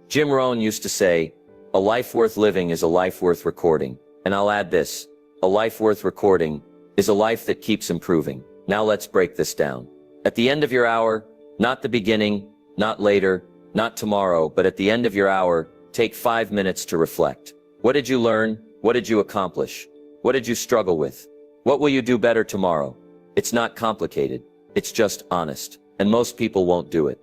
Jim Rohn used to say, "A life worth living is a life worth recording." And I'll add this, a life worth recording is a life that keeps improving. Now let's break this down. At the end of your hour, not the beginning, not later, not tomorrow, but at the end of your hour, take 5 minutes to reflect. What did you learn? What did you accomplish? What did you struggle with? What will you do better tomorrow? It's not complicated. It's just honest. And most people won't do it.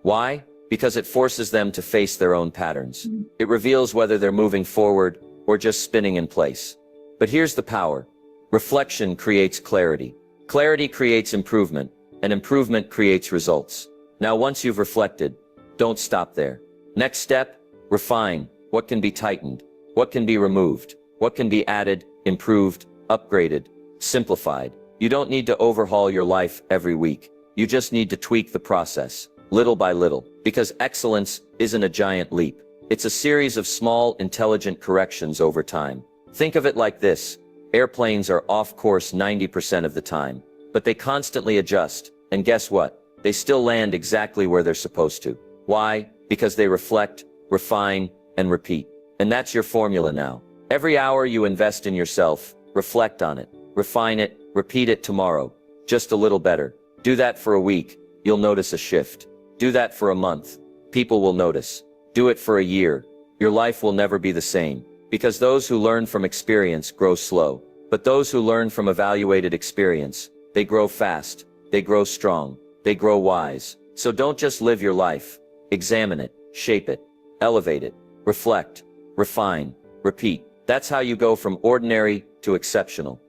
Why? Because it forces them to face their own patterns. It reveals whether they're moving forward or just spinning in place. But here's the power. Reflection creates clarity. Clarity creates improvement, and improvement creates results. Now once you've reflected, don't stop there. Next step, refine. What can be tightened? What can be removed? What can be added, improved, upgraded, simplified? You don't need to overhaul your life every week. You just need to tweak the process, little by little, because excellence isn't a giant leap. It's a series of small, intelligent corrections over time. Think of it like this. Airplanes are off course 90% of the time, but they constantly adjust, and guess what? They still land exactly where they're supposed to. Why? Because they reflect, refine, and repeat. And that's your formula now. Every hour you invest in yourself, reflect on it, refine it, repeat it tomorrow, just a little better. Do that for a week, you'll notice a shift. Do that for a month, people will notice. Do it for a year, your life will never be the same. Because those who learn from experience grow slow. But those who learn from evaluated experience, they grow fast, they grow strong, they grow wise. So don't just live your life. Examine it, shape it, elevate it, reflect, refine, repeat. That's how you go from ordinary to exceptional.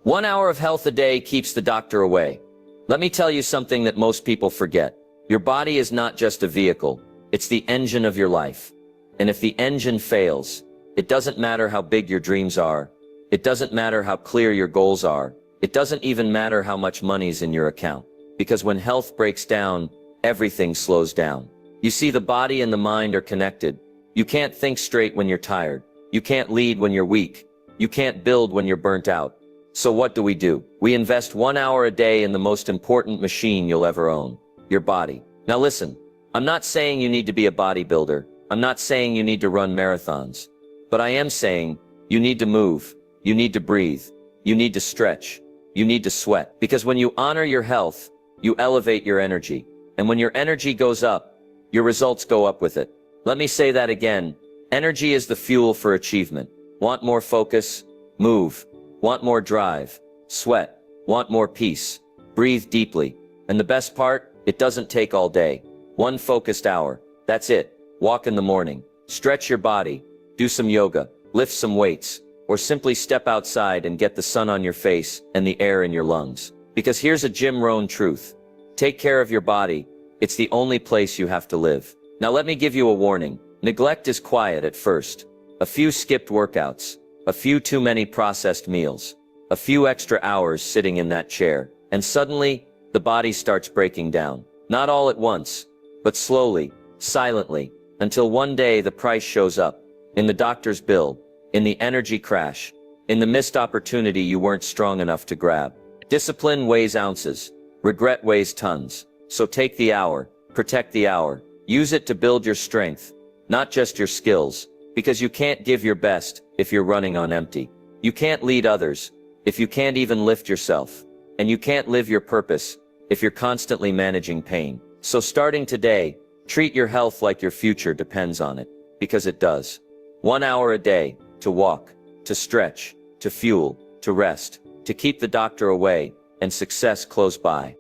1 hour of health a day keeps the doctor away. Let me tell you something that most people forget. Your body is not just a vehicle, it's the engine of your life. And if the engine fails, it doesn't matter how big your dreams are. It doesn't matter how clear your goals are. It doesn't even matter how much money's in your account. Because when health breaks down, everything slows down. You see, the body and the mind are connected. You can't think straight when you're tired. You can't lead when you're weak. You can't build when you're burnt out. So what do? We invest 1 hour a day in the most important machine you'll ever own, your body. Now listen, I'm not saying you need to be a bodybuilder. I'm not saying you need to run marathons. But I am saying you need to move. You need to breathe. You need to stretch. You need to sweat. Because when you honor your health, you elevate your energy. And when your energy goes up, your results go up with it. Let me say that again. Energy is the fuel for achievement. Want more focus? Move. Want more drive? Sweat. Want more peace? Breathe deeply. And the best part? It doesn't take all day. 1 focused hour. That's it. Walk in the morning. Stretch your body. Do some yoga. Lift some weights. Or simply step outside and get the sun on your face and the air in your lungs. Because here's a Jim Rohn truth. Take care of your body. It's the only place you have to live. Now let me give you a warning. Neglect is quiet at first. A few skipped workouts. A few too many processed meals. A few extra hours sitting in that chair. And suddenly, the body starts breaking down. Not all at once, but slowly, silently, until one day the price shows up. In the doctor's bill. In the energy crash. In the missed opportunity you weren't strong enough to grab. Discipline weighs ounces. Regret weighs tons. So take the hour. Protect the hour. Use it to build your strength. Not just your skills. Because you can't give your best if you're running on empty. You can't lead others if you can't even lift yourself. And you can't live your purpose if you're constantly managing pain. So starting today, treat your health like your future depends on it. Because it does. 1 hour a day. To walk. To stretch. To fuel. To rest. To keep the doctor away. And success close by.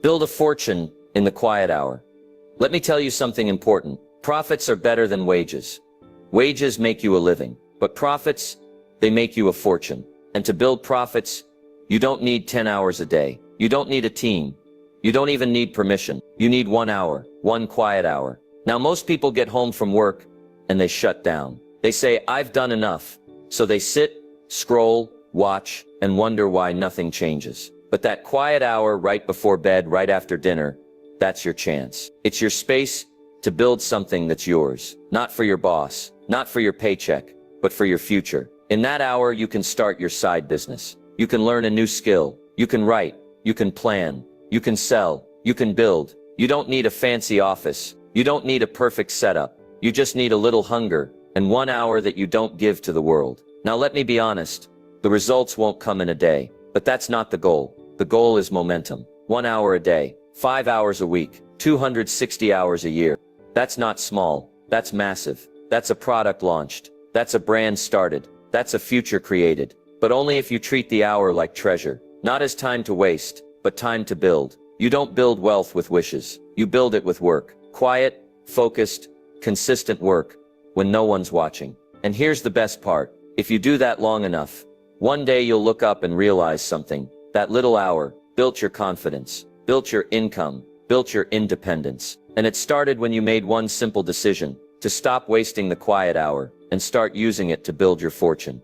Build a fortune in the quiet hour. Let me tell you something important. Profits are better than wages. Wages make you a living. But profits, they make you a fortune. And to build profits, you don't need 10 hours a day. You don't need a team. You don't even need permission. You need 1 hour. 1 quiet hour. Now most people get home from work and they shut down. They say, I've done enough. So they sit, scroll, watch, and wonder why nothing changes. But that quiet hour right before bed, right after dinner, that's your chance. It's your space to build something that's yours. Not for your boss, not for your paycheck, but for your future. In that hour, you can start your side business. You can learn a new skill. You can write. You can plan. You can sell. You can build. You don't need a fancy office. You don't need a perfect setup. You just need a little hunger and 1 hour that you don't give to the world. Now let me be honest. The results won't come in a day, but that's not the goal. The goal is momentum. 1 hour a day, 5 hours a week, 260 hours a year. That's not small. That's massive. That's a product launched. That's a brand started. That's a future created. But only if you treat the hour like treasure. Not as time to waste, but time to build. You don't build wealth with wishes. You build it with work. Quiet, focused, consistent work when no one's watching. And here's the best part. If you do that long enough, one day you'll look up and realize something. That little hour built your confidence, built your income, built your independence. And it started when you made one simple decision to stop wasting the quiet hour and start using it to build your fortune.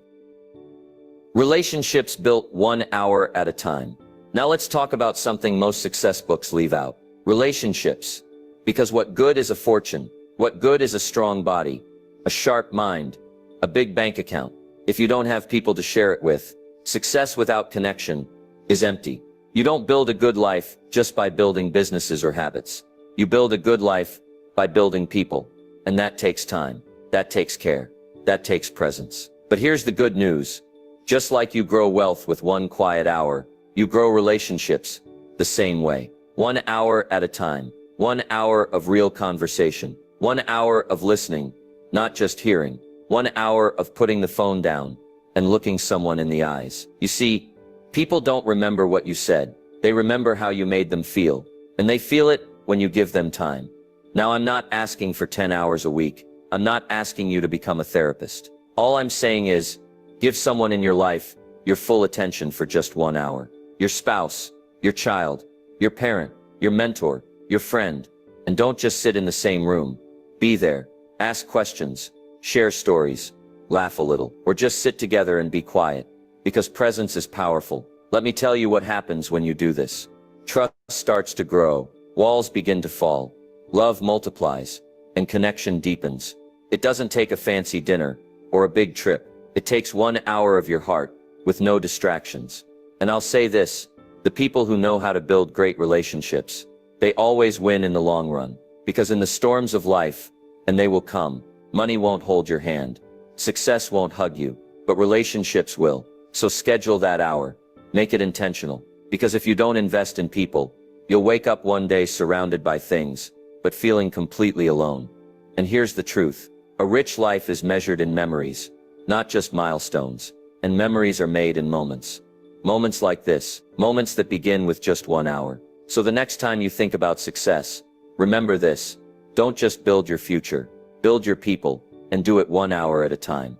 Relationships built 1 hour at a time. Now let's talk about something most success books leave out. Relationships. Because what good is a fortune? What good is a strong body, a sharp mind, a big bank account, if you don't have people to share it with? Success without connection is empty. You don't build a good life just by building businesses or habits. You build a good life by building people. And that takes time. That takes care. That takes presence. But here's the good news. Just like you grow wealth with 1 quiet hour, you grow relationships the same way. 1 hour at a time. 1 hour of real conversation. 1 hour of listening, not just hearing. 1 hour of putting the phone down and looking someone in the eyes. You see, people don't remember what you said. They remember how you made them feel. And they feel it when you give them time. Now, I'm not asking for 10 hours a week. I'm not asking you to become a therapist. All I'm saying is, give someone in your life your full attention for just 1 hour. Your spouse, your child, your parent, your mentor, your friend. And don't just sit in the same room. Be there. Ask questions. Share stories. Laugh a little. Or just sit together and be quiet. Because presence is powerful. Let me tell you what happens when you do this. Trust starts to grow. Walls begin to fall. Love multiplies. And connection deepens. It doesn't take a fancy dinner or a big trip. It takes 1 hour of your heart with no distractions. And I'll say this, the people who know how to build great relationships, they always win in the long run. Because in the storms of life, and they will come, money won't hold your hand. Success won't hug you, but relationships will. So schedule that hour. Make it intentional. Because if you don't invest in people, you'll wake up one day surrounded by things, but feeling completely alone. And here's the truth. A rich life is measured in memories, not just milestones. And memories are made in moments. Moments like this, moments that begin with just 1 hour. So the next time you think about success, remember this. Don't just build your future, build your people, and do it 1 hour at a time.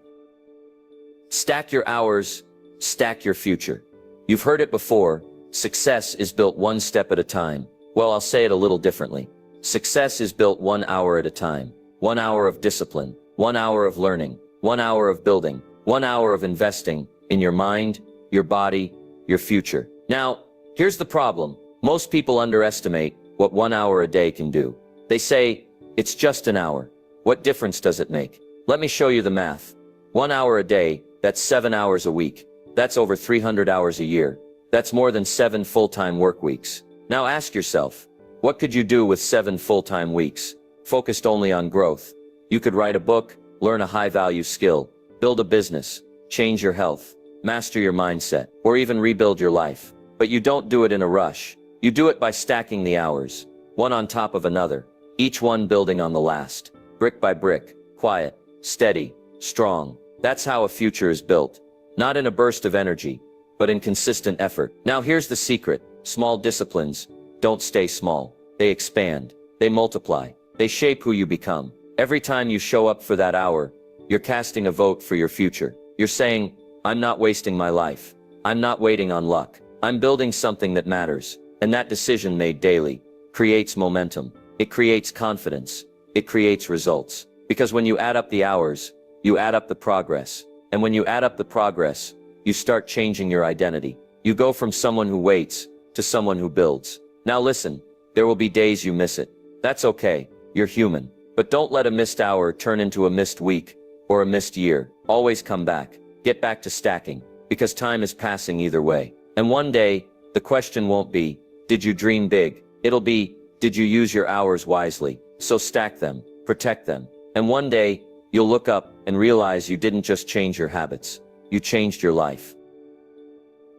Stack your hours, stack your future. You've heard it before, success is built 1 step at a time. Well, I'll say it a little differently. Success is built 1 hour at a time. 1 hour of discipline, 1 hour of learning, 1 hour of building, 1 hour of investing in your mind, your body, your future. Now, here's the problem. Most people underestimate what 1 hour a day can do. They say, it's just an hour. What difference does it make? Let me show you the math. 1 hour a day, that's 7 hours a week. That's over 300 hours a year. That's more than 7 full-time work weeks. Now ask yourself, what could you do with 7 full-time weeks, focused only on growth? You could write a book, learn a high-value skill, build a business, change your health, master your mindset, or even rebuild your life. But you don't do it in a rush. You do it by stacking the hours, one on top of another, each one building on the last, brick by brick, quiet, steady, strong. That's how a future is built. Not in a burst of energy, but in consistent effort. Now here's the secret. Small disciplines don't stay small. They expand. They multiply. They shape who you become. Every time you show up for that hour, you're casting a vote for your future. You're saying, I'm not wasting my life. I'm not waiting on luck. I'm building something that matters. And that decision made daily creates momentum. It creates confidence. It creates results. Because when you add up the hours, you add up the progress. And when you add up the progress, you start changing your identity. You go from someone who waits to someone who builds. Now listen, there will be days you miss it. That's okay. You're human. But don't let a missed hour turn into a missed week or a missed year. Always come back. Get back to stacking. Because time is passing either way. And one day, the question won't be, did you dream big? It'll be, did you use your hours wisely? So stack them, protect them, and one day, you'll look up and realize you didn't just change your habits, you changed your life.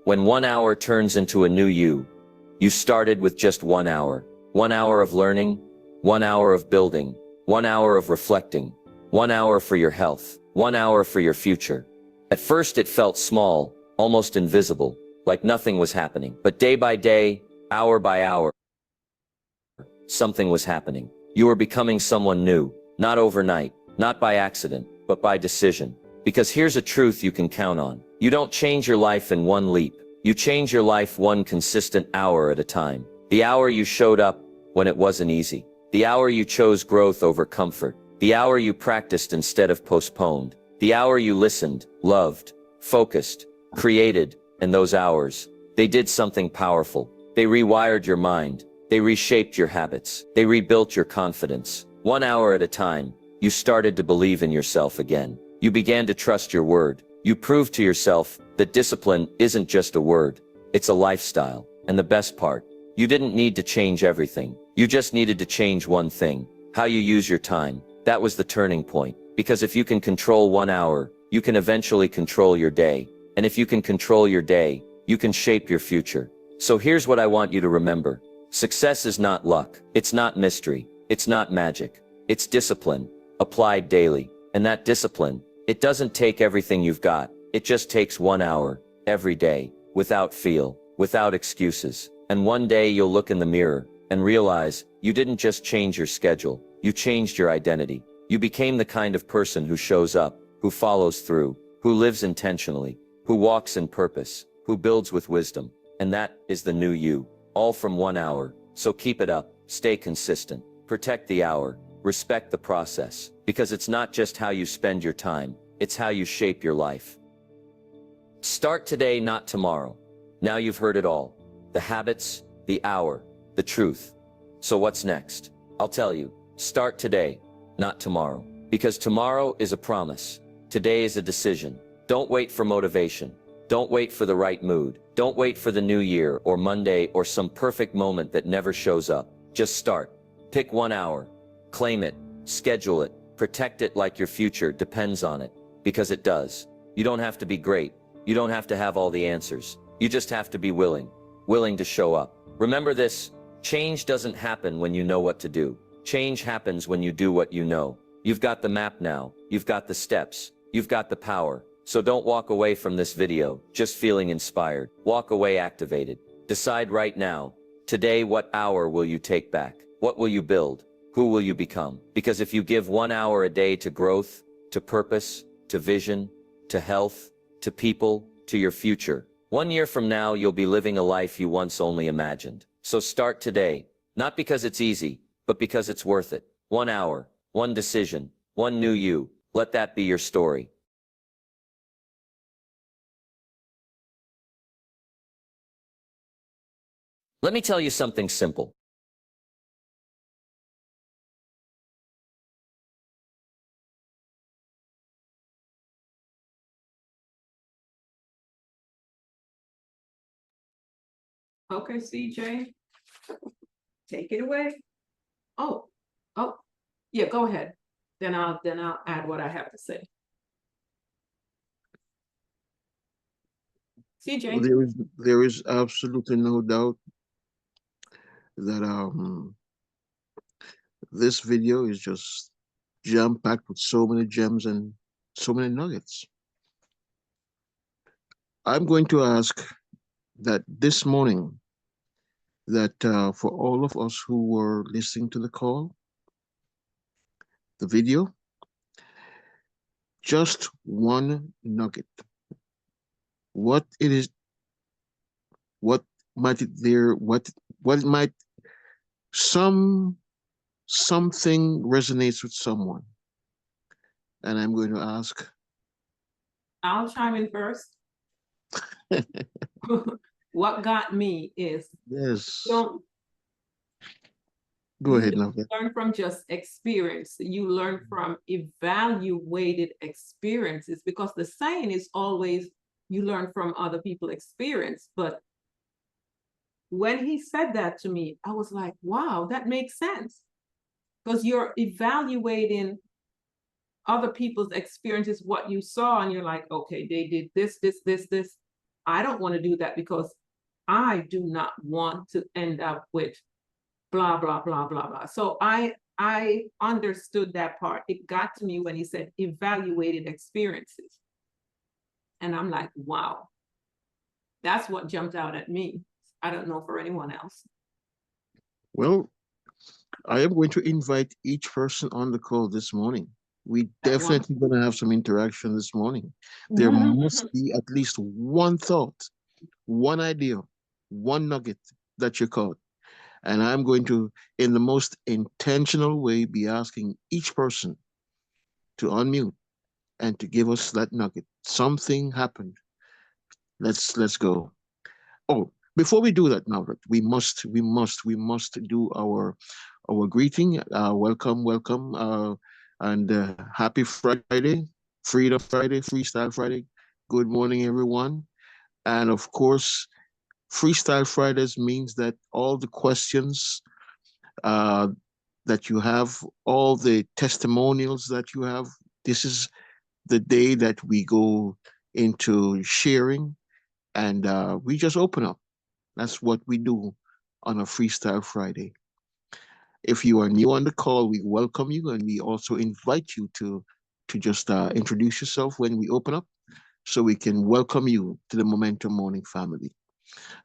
When 1 hour turns into a new you started with just 1 hour. 1 hour of learning, 1 hour of building, 1 hour of reflecting, 1 hour for your health, 1 hour for your future. At first it felt small, almost invisible, like nothing was happening. But day by day, hour by hour, something was happening. You were becoming someone new, not overnight, not by accident, but by decision. Because here's a truth you can count on. You don't change your life in one leap. You change your life one consistent hour at a time. The hour you showed up when it wasn't easy. The hour you chose growth over comfort. The hour you practiced instead of postponed. The hour you listened, loved, focused, created, and those hours, they did something powerful. They rewired your mind. They reshaped your habits. They rebuilt your confidence. 1 hour at a time, you started to believe in yourself again. You began to trust your word. You proved to yourself that discipline isn't just a word, it's a lifestyle. And the best part, you didn't need to change everything. You just needed to change one thing, how you use your time. That was the turning point. Because if you can control 1 hour, you can eventually control your day. And if you can control your day, you can shape your future. So here's what I want you to remember. Success is not luck. It's not mystery. It's not magic. It's discipline, applied daily. And that discipline, it doesn't take everything you've got. It just takes 1 hour, every day, without feel, without excuses. And one day you'll look in the mirror and realize you didn't just change your schedule, you changed your identity. You became the kind of person who shows up, who follows through, who lives intentionally, who walks in purpose, who builds with wisdom. And that is the new you, all from 1 hour. So keep it up, stay consistent, protect the hour, respect the process, because it's not just how you spend your time, it's how you shape your life. Start today, not tomorrow. Now you've heard it all. The habits, the hour, the truth. So what's next? I'll tell you. Start today, not tomorrow. Because tomorrow is a promise. Today is a decision. Don't wait for motivation. Don't wait for the right mood. Don't wait for the new year or Monday or some perfect moment that never shows up. Just start. Pick 1 hour. Claim it. Schedule it. Protect it like your future depends on it. Because it does. You don't have to be great. You don't have to have all the answers. You just have to be willing. Willing to show up. Remember this, change doesn't happen when you know what to do. Change happens when you do what you know. You've got the map now. You've got the steps. You've got the power. So don't walk away from this video just feeling inspired. Walk away activated. Decide right now, today, what hour will you take back? What will you build? Who will you become? Because if you give 1 hour a day to growth, to purpose, to vision, to health, to people, to your future, 1 year from now, you'll be living a life you once only imagined. So start today, not because it's easy, but because it's worth it. 1 hour, one decision, one new you. Let that be your story. Let me tell you something simple. Okay, CJ, take it away. Oh, yeah, go ahead. Then I'll add what I have to say. CJ. There is absolutely no doubt that this video is just jam-packed with so many gems and so many nuggets. I'm going to ask that this morning, that for all of us who were listening to the call, the video, just one nugget. What it is, what might it there, what it might, something resonates with someone. And I'm going to ask. I'll chime in first. What got me is Yes. don't Go ahead, now. learn from just experience. You learn from evaluated experiences, because the saying is always you learn from other people's experience. But when he said that to me, I was like, wow, that makes sense. because you're evaluating other people's experiences, what you saw, and you're like, okay, they did this, this, this, this. I don't want to do that because I do not want to end up with blah, blah, blah, blah, blah. So I understood that part. It got to me when he said evaluated experiences. And I'm like, wow, that's what jumped out at me. I don't know for anyone else. Well, I am going to invite each person on the call this morning. We That one. definitely going to have some interaction this morning. There must be at least one thought, one idea, one nugget that you caught. And I'm going to, in the most intentional way, be asking each person to unmute and to give us that nugget. Something happened. Let's go. Oh, before we do that, now we must do our greeting. Welcome, welcome, and happy Friday, Freedom Friday, Freestyle Friday. Good morning, everyone. And of course, Freestyle Fridays means that all the questions uh, that you have, all the testimonials that you have, this is the day that we go into sharing and we just open up. That's what we do on a Freestyle Friday. If you are new on the call, we welcome you and we also invite you to just introduce yourself when we open up so we can welcome you to the Momentum Morning family.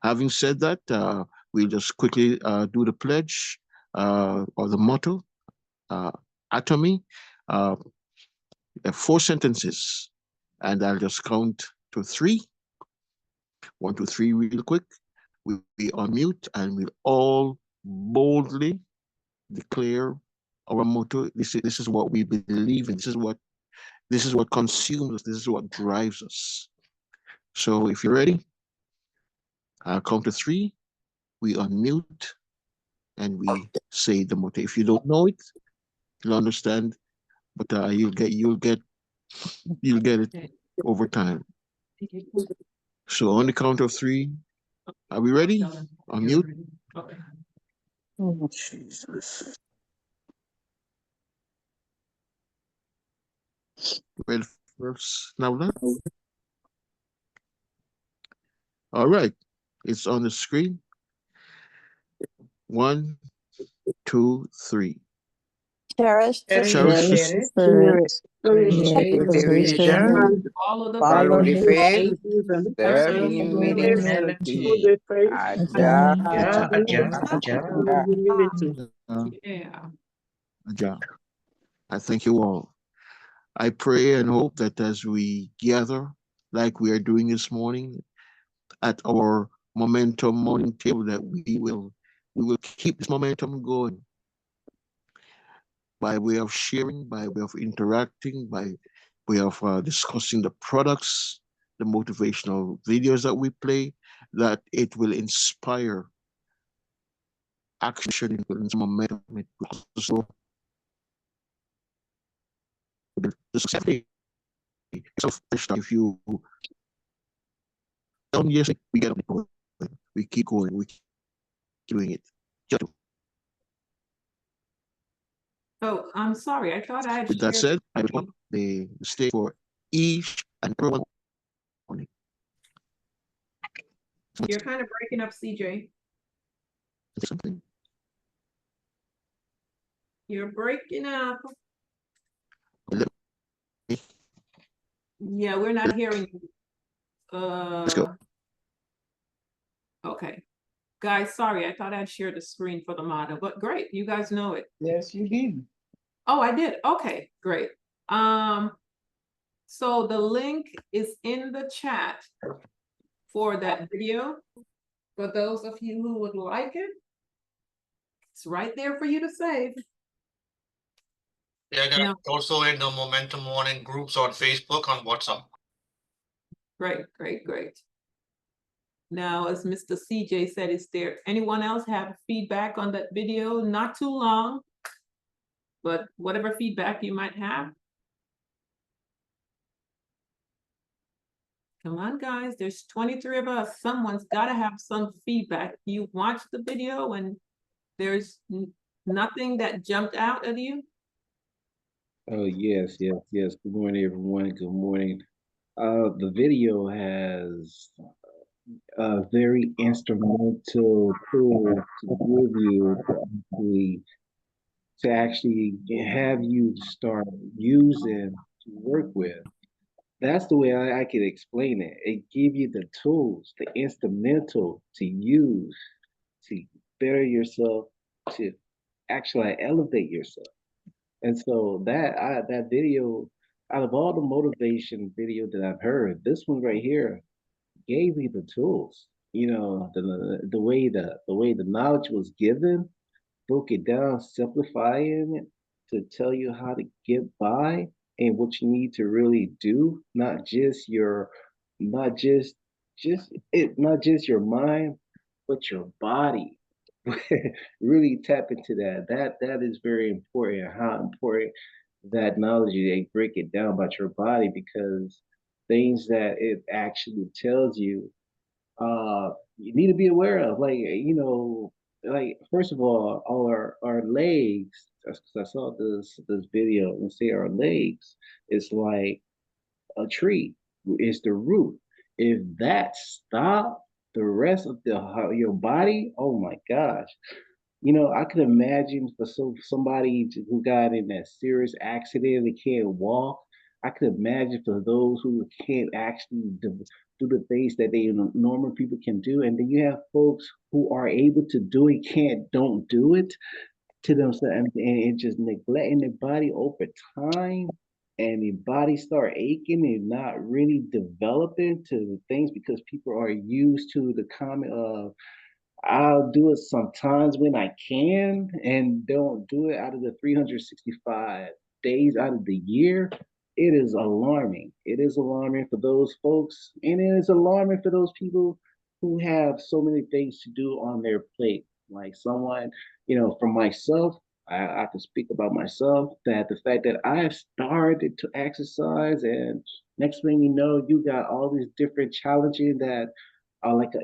Having said that, we'll just quickly do the pledge or the motto, uh, Atomy, uh, 4 sentences, and I'll just count to three. 1, 2, 3, real quick. We unmute and we'll all boldly declare our motto. This is what we believe in. This is what consumes us. This is what drives us. So if you're ready, I'll count to three. We unmute and we say the motto. If you don't know it, you'll understand, but you'll get it over time. So on the count of three, are we ready? Unmute. Okay. Oh, Jesus. Ready first, Novelette? All right, it's on the screen. 1, 2, 3. Cherish the Cherish the spirit, Appreciate the vision, follow the follow purpose, the faith, serve serve in in humility. Aja, yeah. Yeah, I thank you all. I pray and hope that as we gather, like we are doing this morning, at our momentum morning table, that we will keep this momentum going by way of sharing, by way of interacting, by way of discussing the products, the motivational videos that we play, that it will inspire action, it will inspire momentum, it will also the success. If you don't yes, we get on the point. We keep going, we keep doing it. Just Oh, I'm sorry. I thought I had with that shared. said, I want the stage for each and everyone. You're kind of breaking up, CJ. Something. You're breaking up. Let me- Yeah, we're not hearing you. Let's go. Okay. Guys, sorry, I thought I'd shared the screen for the model, but great, you guys know it. Yes, you did. Oh, I did. Okay, great. So the link is in the chat for that video. For those of you who would like it, it's right there for you to save. Yeah, No. also in the Momentum Morning groups on Facebook, on WhatsApp. Great, great, great. Now, as Mr. CJ said, is there anyone else have feedback on that video? Not too long, but whatever feedback you might have. Come on, guys, there's 23 of us. Someone's got to have some feedback. You watch the video and there's Nothing that jumped out at you? Oh, yes, yes, yes. Good morning, everyone. Good morning. The video has a very instrumental tool to give you to actually have you start using to work with. That's the way I could explain it. It give you the tools, the instrumental to use to better yourself, to actually elevate yourself. And so that video, out of all the motivation video that I've heard, this one right here gave me the tools. You know, the way the knowledge was given, broke it down, simplifying it to tell you how to get by and what you need to really do, not not just your mind, but your body. Really tap into that. That is very important. How important that knowledge they break it down about your body because things that it actually tells you need to be aware of. Like, like first of all our legs, because I saw this video and say our legs is like a tree. It's the root. If that stop the rest of your body, oh my gosh. I could imagine for somebody who got in that serious accident, they can't walk. I could imagine for those who can't actually do the things that normal people can do, and then you have folks who are able to do it, don't do it to themselves, and just neglecting their body over time, and the body start aching and not really developing to the things because people are used to the comment of I'll do it sometimes when I can and don't do it out of the 365 days out of the year. It is alarming. It is alarming for those folks, and it is alarming for those people who have so many things to do on their plate. Like someone, for myself, I can speak about myself that the fact that I started to exercise, and next thing you know, you got all these different challenges that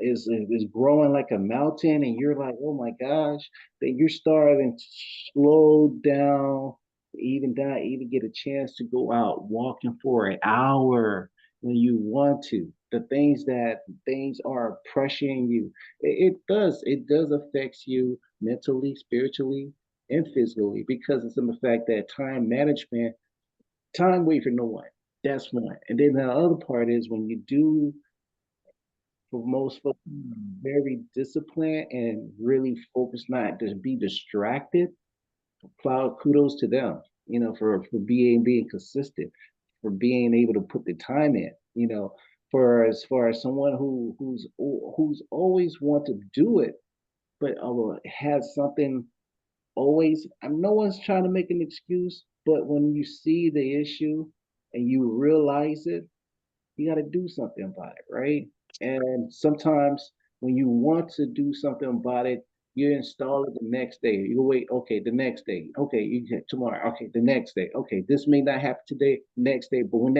is growing like a mountain, and you're like, oh my gosh, that you're starting to slow down, even not even get a chance to go out walking for an hour when you want to. Things are pressuring you. It does affect you mentally, spiritually, and physically because it's in the fact that time wait for no one. That's one. And then the other part is when you do for most folks very disciplined and really focused, not to be distracted. Kudos to them, for being consistent, for being able to put the time in, for as far as someone who's always want to do it, but has something always. No one's trying to make an excuse, but when you see the issue and you realize it, you got to do something about it, right? And sometimes when you want to do something about it, you install it the next day. You wait, okay, the next day, okay, you get tomorrow, okay, the next day, okay, this may not happen today, next day, but when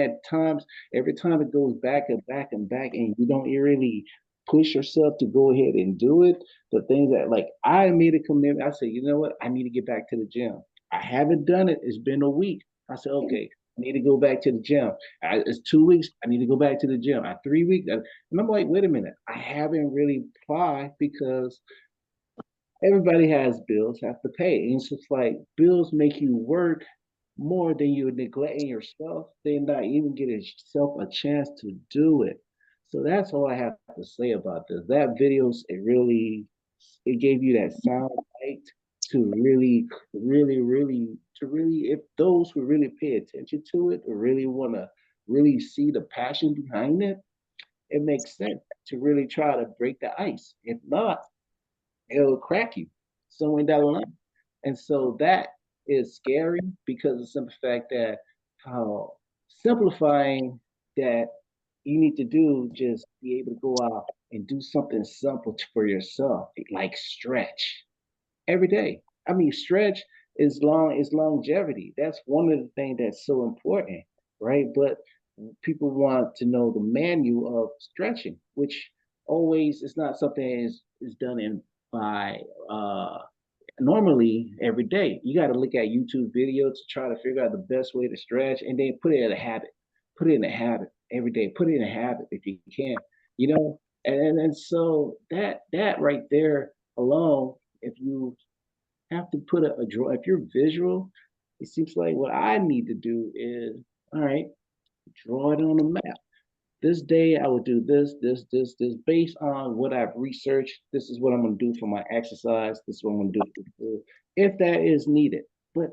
every time it goes back and back and back, and you don't really push yourself to go ahead and do it, the things that like I made a commitment, I said, you know what, I need to get back to the gym. I haven't done it. It's been a week. I said, okay, I need to go back to the gym. It's 2 weeks. I need to go back to the gym. 3 weeks. And I'm like, wait a minute. I haven't really applied because everybody has bills, have to pay. And it's just like bills make you work more than you're neglecting yourself. Then not even giving yourself a chance to do it. So that's all I have to say about this. That videos, it gave you that sound bite to if those who really pay attention to it or really want to really see the passion behind it, it makes sense to really try to break the ice. If not, it'll crack you somewhere down the line. And so that is scary because of the simple fact that how simplifying that you need to do just be able to go out and do something simple for yourself, like stretch every day. I mean, stretch is longevity. That's one of the things that's so important, right? But people want to know the manual of stretching, which always is not something is done in by normally every day. You got to look at YouTube videos to try to figure out the best way to stretch, and then put it in a habit. Put it in a habit every day. Put it in a habit if you can. You know, and so that right there alone, if you have to put a draw, if you're visual, it seems like what I need to do is, all right, draw it on a map. This day I would do this based on what I've researched. This is what I'm going to do for my exercise. This is what I'm going to do for food, if that is needed. But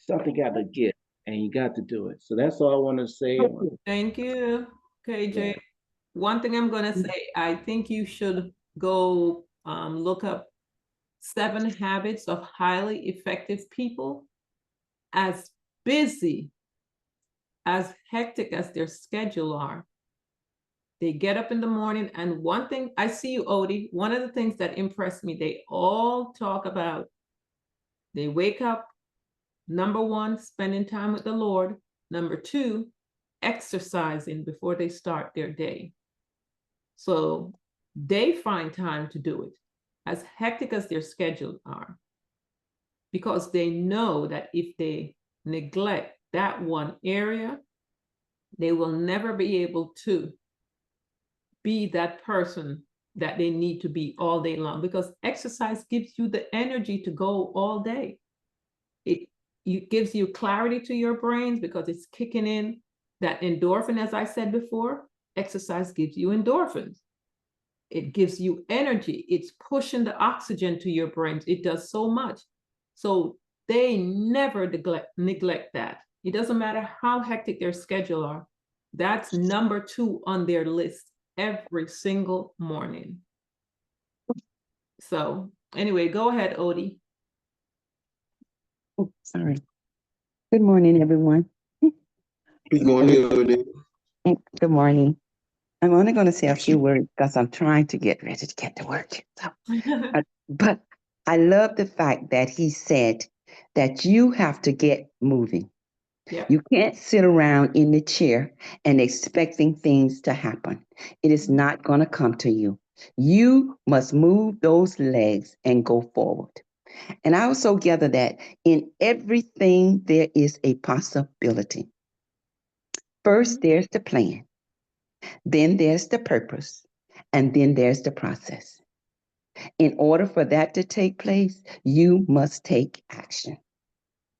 something got to get, and you got to do it. So that's all I want to say. Thank you, KJ. Yeah. One thing I'm gonna say, I think you should go look up 7 habits of highly effective people. As busy, as hectic as their schedule are, they get up in the morning, and one thing, I see you, Odie, one of the things that impressed me, they all talk about, they wake up, number 1, spending time with the Lord, number 2, exercising before they start their day. So they find time to do it, as hectic as their schedules are, because they know that if they neglect that one area, they will never be able to be that person that they need to be all day long, because exercise gives you the energy to go all day. It gives you clarity to your brains because it's kicking in that endorphin, as I said before. Exercise gives you endorphins. It gives you energy. It's pushing the oxygen to your brains. It does so much. So they never neglect that. It doesn't matter how hectic their schedule are. That's number 2 on their list every single morning. So anyway, go ahead, Odie. Oh, sorry. Good morning, everyone. Good morning. Good morning. I'm only going to say a few words because I'm trying to get ready to get to work. So, but I love the fact that he said that you have to get moving. Yep. You can't sit around in the chair and expecting things to happen. It is not going to come to you. You must move those legs and go forward. And I also gather that in everything there is a possibility. First, there's the plan. Then there's the purpose. And then there's the process. In order for that to take place, you must take action.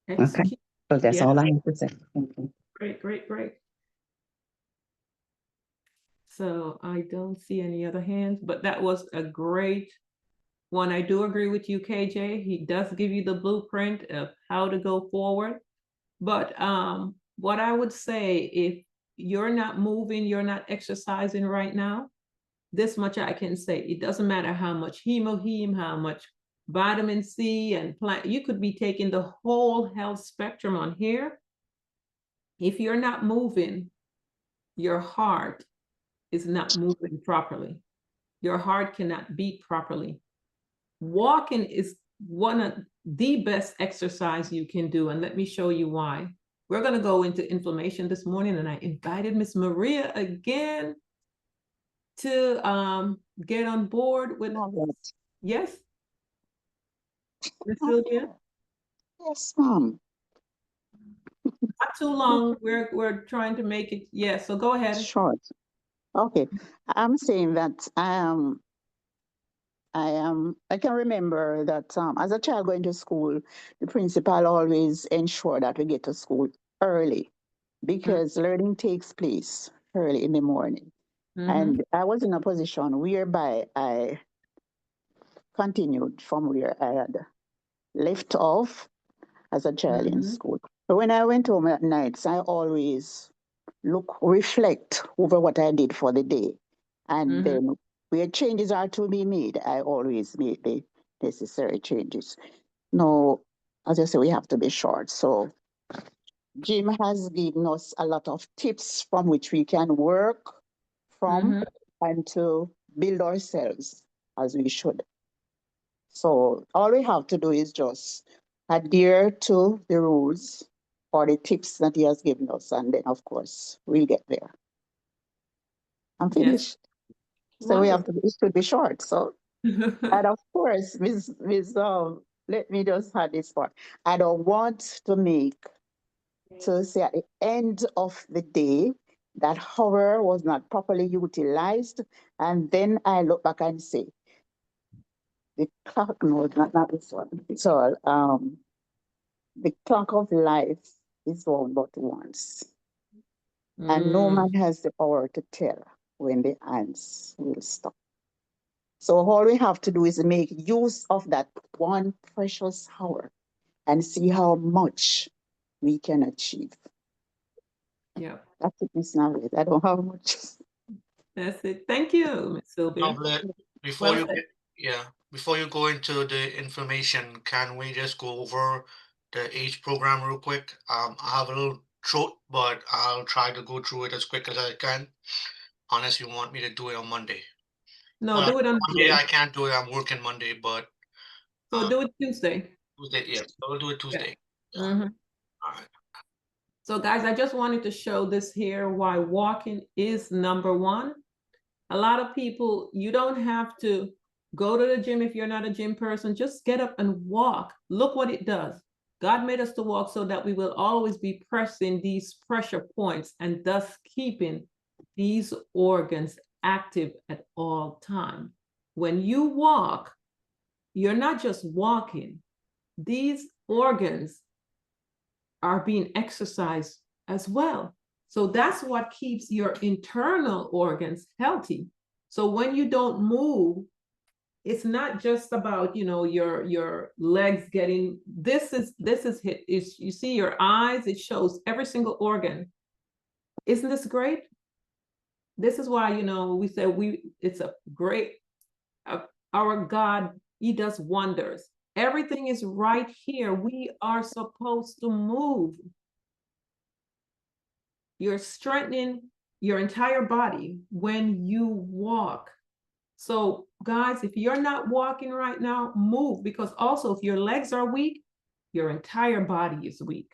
Execute. Okay? So that's all I have to say. Thank you. Great. So I don't see any other hands, but that was a great one. I do agree with you, KJ. He does give you the blueprint of how to go forward. But what I would say, if you're not moving, you're not exercising right now, this much I can say. It doesn't matter how much hemoheme, how much vitamin C and plant, you could be taking the whole health spectrum on here. If you're not moving, your heart is not moving properly. Your heart cannot beat properly. Walking is one of the best exercise you can do, and let me show you why. We're going to go into inflammation this morning, and I invited Miss Maria again to get on board with. Yes, Miss Sylvia. Yes, Mom. Not too long. We're trying to make it. Yeah. So go ahead. Short. Okay. I'm saying that I can remember that as a child going to school, the principal always ensured that we get to school early because learning takes place early in the morning. And I was in a position whereby I continued from where I had left off as a child in school. But when I went home at nights, I always reflect over what I did for the day. And then where changes are to be made, I always make the necessary changes. Now, as I say, we have to be short. So Jim has given us a lot of tips from which we can work from and to build ourselves as we should. So all we have to do is just adhere to the rules or the tips that he has given us, and then of course we'll get there. I'm finished. Yes. So we have to, it should be short. So and of course, Ms. let me just add this part. I don't want to say at the end of the day that hour was not properly utilized, and then I look back and say, the clock, no, not this one. It's all the clock of life is all but once. And no man has the power to tell when the hands will stop. So all we have to do is make use of that one precious hour and see how much we can achieve. Yeah, That's it, Miss Novelette. I don't have much. that's it. Thank you, Ms. Sylvia. Novelette, before Well you said. before you go into the information, can we just go over the age program real quick? I have a little throat, but I'll try to go through it as quick as I can, unless you want me to do it on Monday. No, do it on Monday Monday. I can't do it. I'm working Monday, but So do it Tuesday. Tuesday, yeah, I'll do it Tuesday. Yeah. Mhm. All right. So guys, I just wanted to show this here, why walking is number one. A lot of people, you don't have to go to the gym if you're not a gym person. Just get up and walk. Look what it does. God made us to walk so that we will always be pressing these pressure points and thus keeping these organs active at all time. When you walk, you're not just walking. These organs are being exercised as well. So that's what keeps your internal organs healthy. So when you don't move, it's not just about, you know, your legs getting, this is hit, is you see your eyes, it shows every single organ. Isn't this great? This is why, you know, we say it's a great, our God, he does wonders. Everything is right here. We are supposed to move. You're strengthening your entire body when you walk. So guys, if you're not walking right now, move, because also if your legs are weak, your entire body is weak.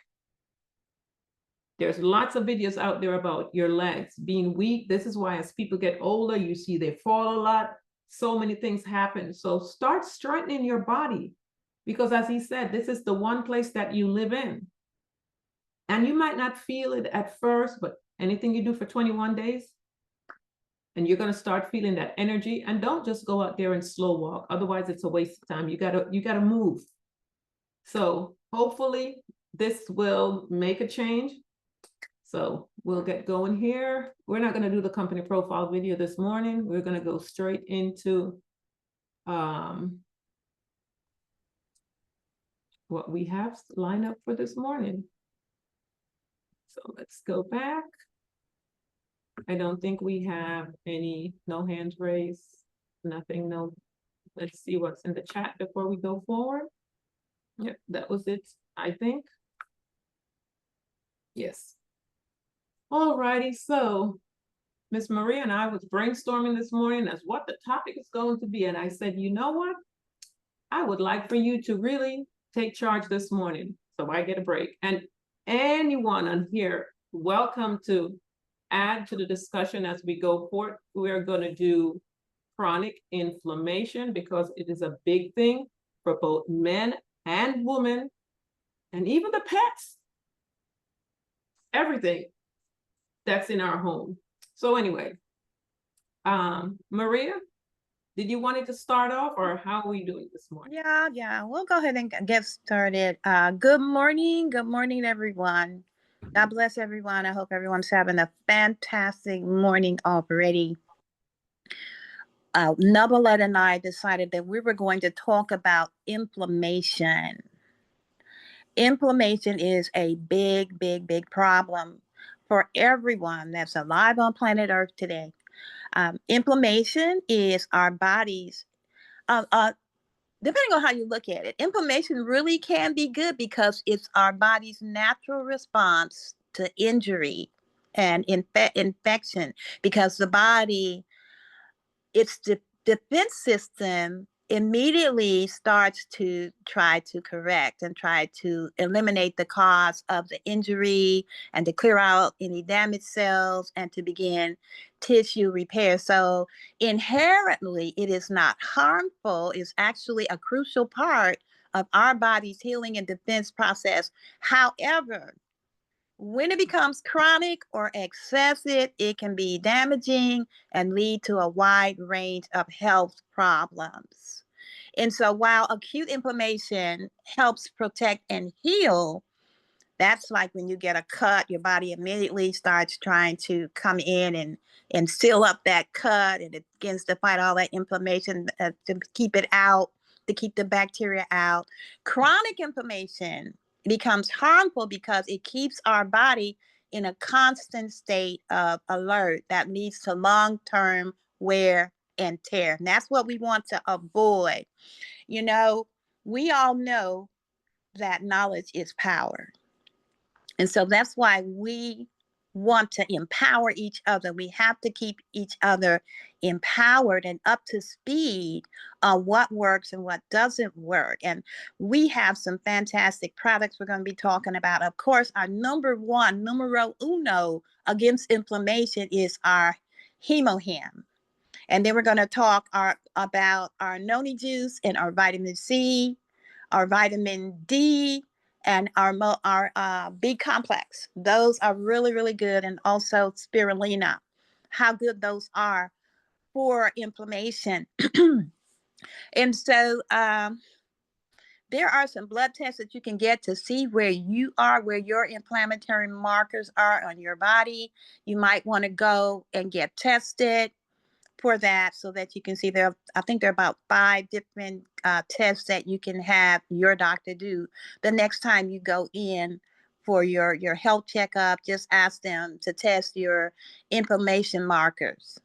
There's lots of videos out there about your legs being weak. This is why as people get older, you see they fall a lot. So many things happen. So start strengthening your body, because as he said, this is the one place that you live in. And you might not feel it at first, but anything you do for 21 days, and you're going to start feeling that energy. And don't just go out there and slow walk. Otherwise, it's a waste of time. You gotta move. So hopefully this will make a change. So we'll get going here. We're not going to do the company profile video this morning. We're going to go straight into what we have lined up for this morning. So let's go back. I don't think we have no hands raised, nothing, no. Let's see what's in the chat before we go forward. Yep, that was it, I think. Yes. All righty, so Miss Maria and I was brainstorming this morning as what the topic is going to be. And I said, you know what? I would like for you to really take charge this morning, so I get a break. And anyone on here, welcome to add to the discussion as we go forward. We're going to do chronic inflammation because it is a big thing for both men and women, and even the pets, everything that's in our home. So anyway, Maria, did you want it to start off, or how are we doing this morning? Yeah, we'll go ahead and get started. Good morning, everyone. God bless everyone. I hope everyone's having a fantastic morning already. Novelette and I decided that we were going to talk about inflammation. Inflammation is a big, big, big problem for everyone that's alive on planet Earth today. Inflammation is our body's, depending on how you look at it, inflammation really can be good because it's our body's natural response to injury and infection, because the body, its defense system immediately starts to try to correct and try to eliminate the cause of the injury and to clear out any damaged cells and to begin tissue repair. So inherently, it is not harmful. It's actually a crucial part of our body's healing and defense process. However, when it becomes chronic or excessive, it can be damaging and lead to a wide range of health problems. And so while acute inflammation helps protect and heal, that's like when you get a cut, your body immediately starts trying to come in and seal up that cut, and it begins to fight all that inflammation to keep it out, to keep the bacteria out. Chronic inflammation becomes harmful because it keeps our body in a constant state of alert that leads to long-term wear and tear. And that's what we want to avoid. You know, we all know that knowledge is power. And so that's why we want to empower each other. We have to keep each other empowered and up to speed on what works and what doesn't work. And we have some fantastic products we're going to be talking about. Of course, our numero uno against inflammation is our HemoHim. And then we're going to talk about our noni juice and our vitamin C, our vitamin D, and our B complex. Those are really, really good. And also spirulina, how good those are for inflammation. And so there are some blood tests that you can get to see where you are, where your inflammatory markers are on your body. You might want to go and get tested for that so that you can see I think there are about 5 different tests that you can have your doctor do the next time you go in for your health checkup. Just ask them to test your inflammation markers.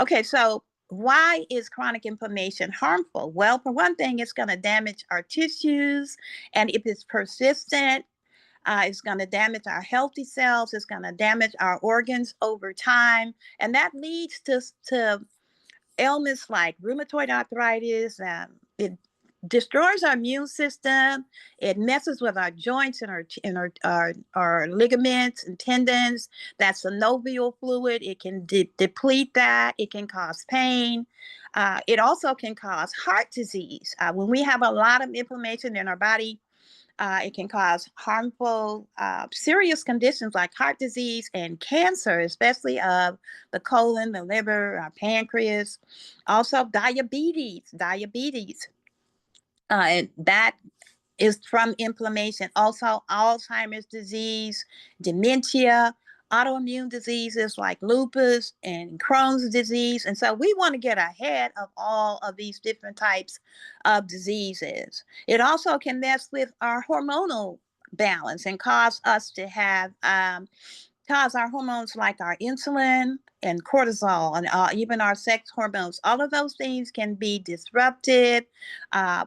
Okay, so why is chronic inflammation harmful? Well, for one thing, it's going to damage our tissues, and if it's persistent, it's going to damage our healthy cells. It's going to damage our organs over time, and that leads to ailments like rheumatoid arthritis. It destroys our immune system. It messes with our joints and our ligaments and tendons. That's synovial fluid. It can deplete that. It can cause pain. It also can cause heart disease. When we have a lot of inflammation in our body, it can cause harmful, serious conditions like heart disease and cancer, especially of the colon, the liver, our pancreas. Also, diabetes. And that is from inflammation. Also, Alzheimer's disease, dementia, autoimmune diseases like lupus and Crohn's disease. And so we want to get ahead of all of these different types of diseases. It also can mess with our hormonal balance and cause us to have cause our hormones like our insulin and cortisol and even our sex hormones. All of those things can be disrupted.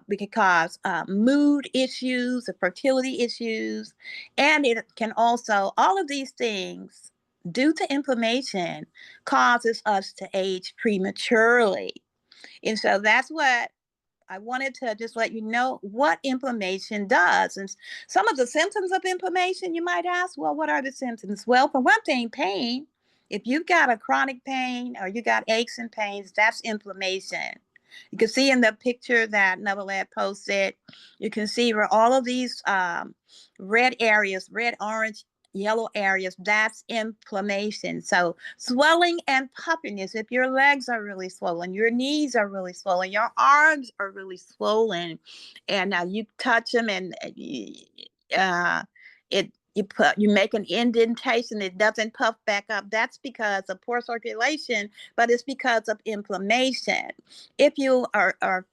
We can cause mood issues, fertility issues, and it can also, all of these things due to inflammation causes us to age prematurely. And so that's what I wanted to just let you know what inflammation does. And some of the symptoms of inflammation, you might ask, well, what are the symptoms? Well, for one thing, pain. If you've got a chronic pain or you got aches and pains, that's inflammation. You can see in the picture that Novelette posted, you can see where all of these red areas, red, orange, yellow areas, that's inflammation. So swelling and puffiness, if your legs are really swollen, your knees are really swollen, your arms are really swollen, and you touch them and you make an indentation, it doesn't puff back up. That's because of poor circulation, but it's because of inflammation. If you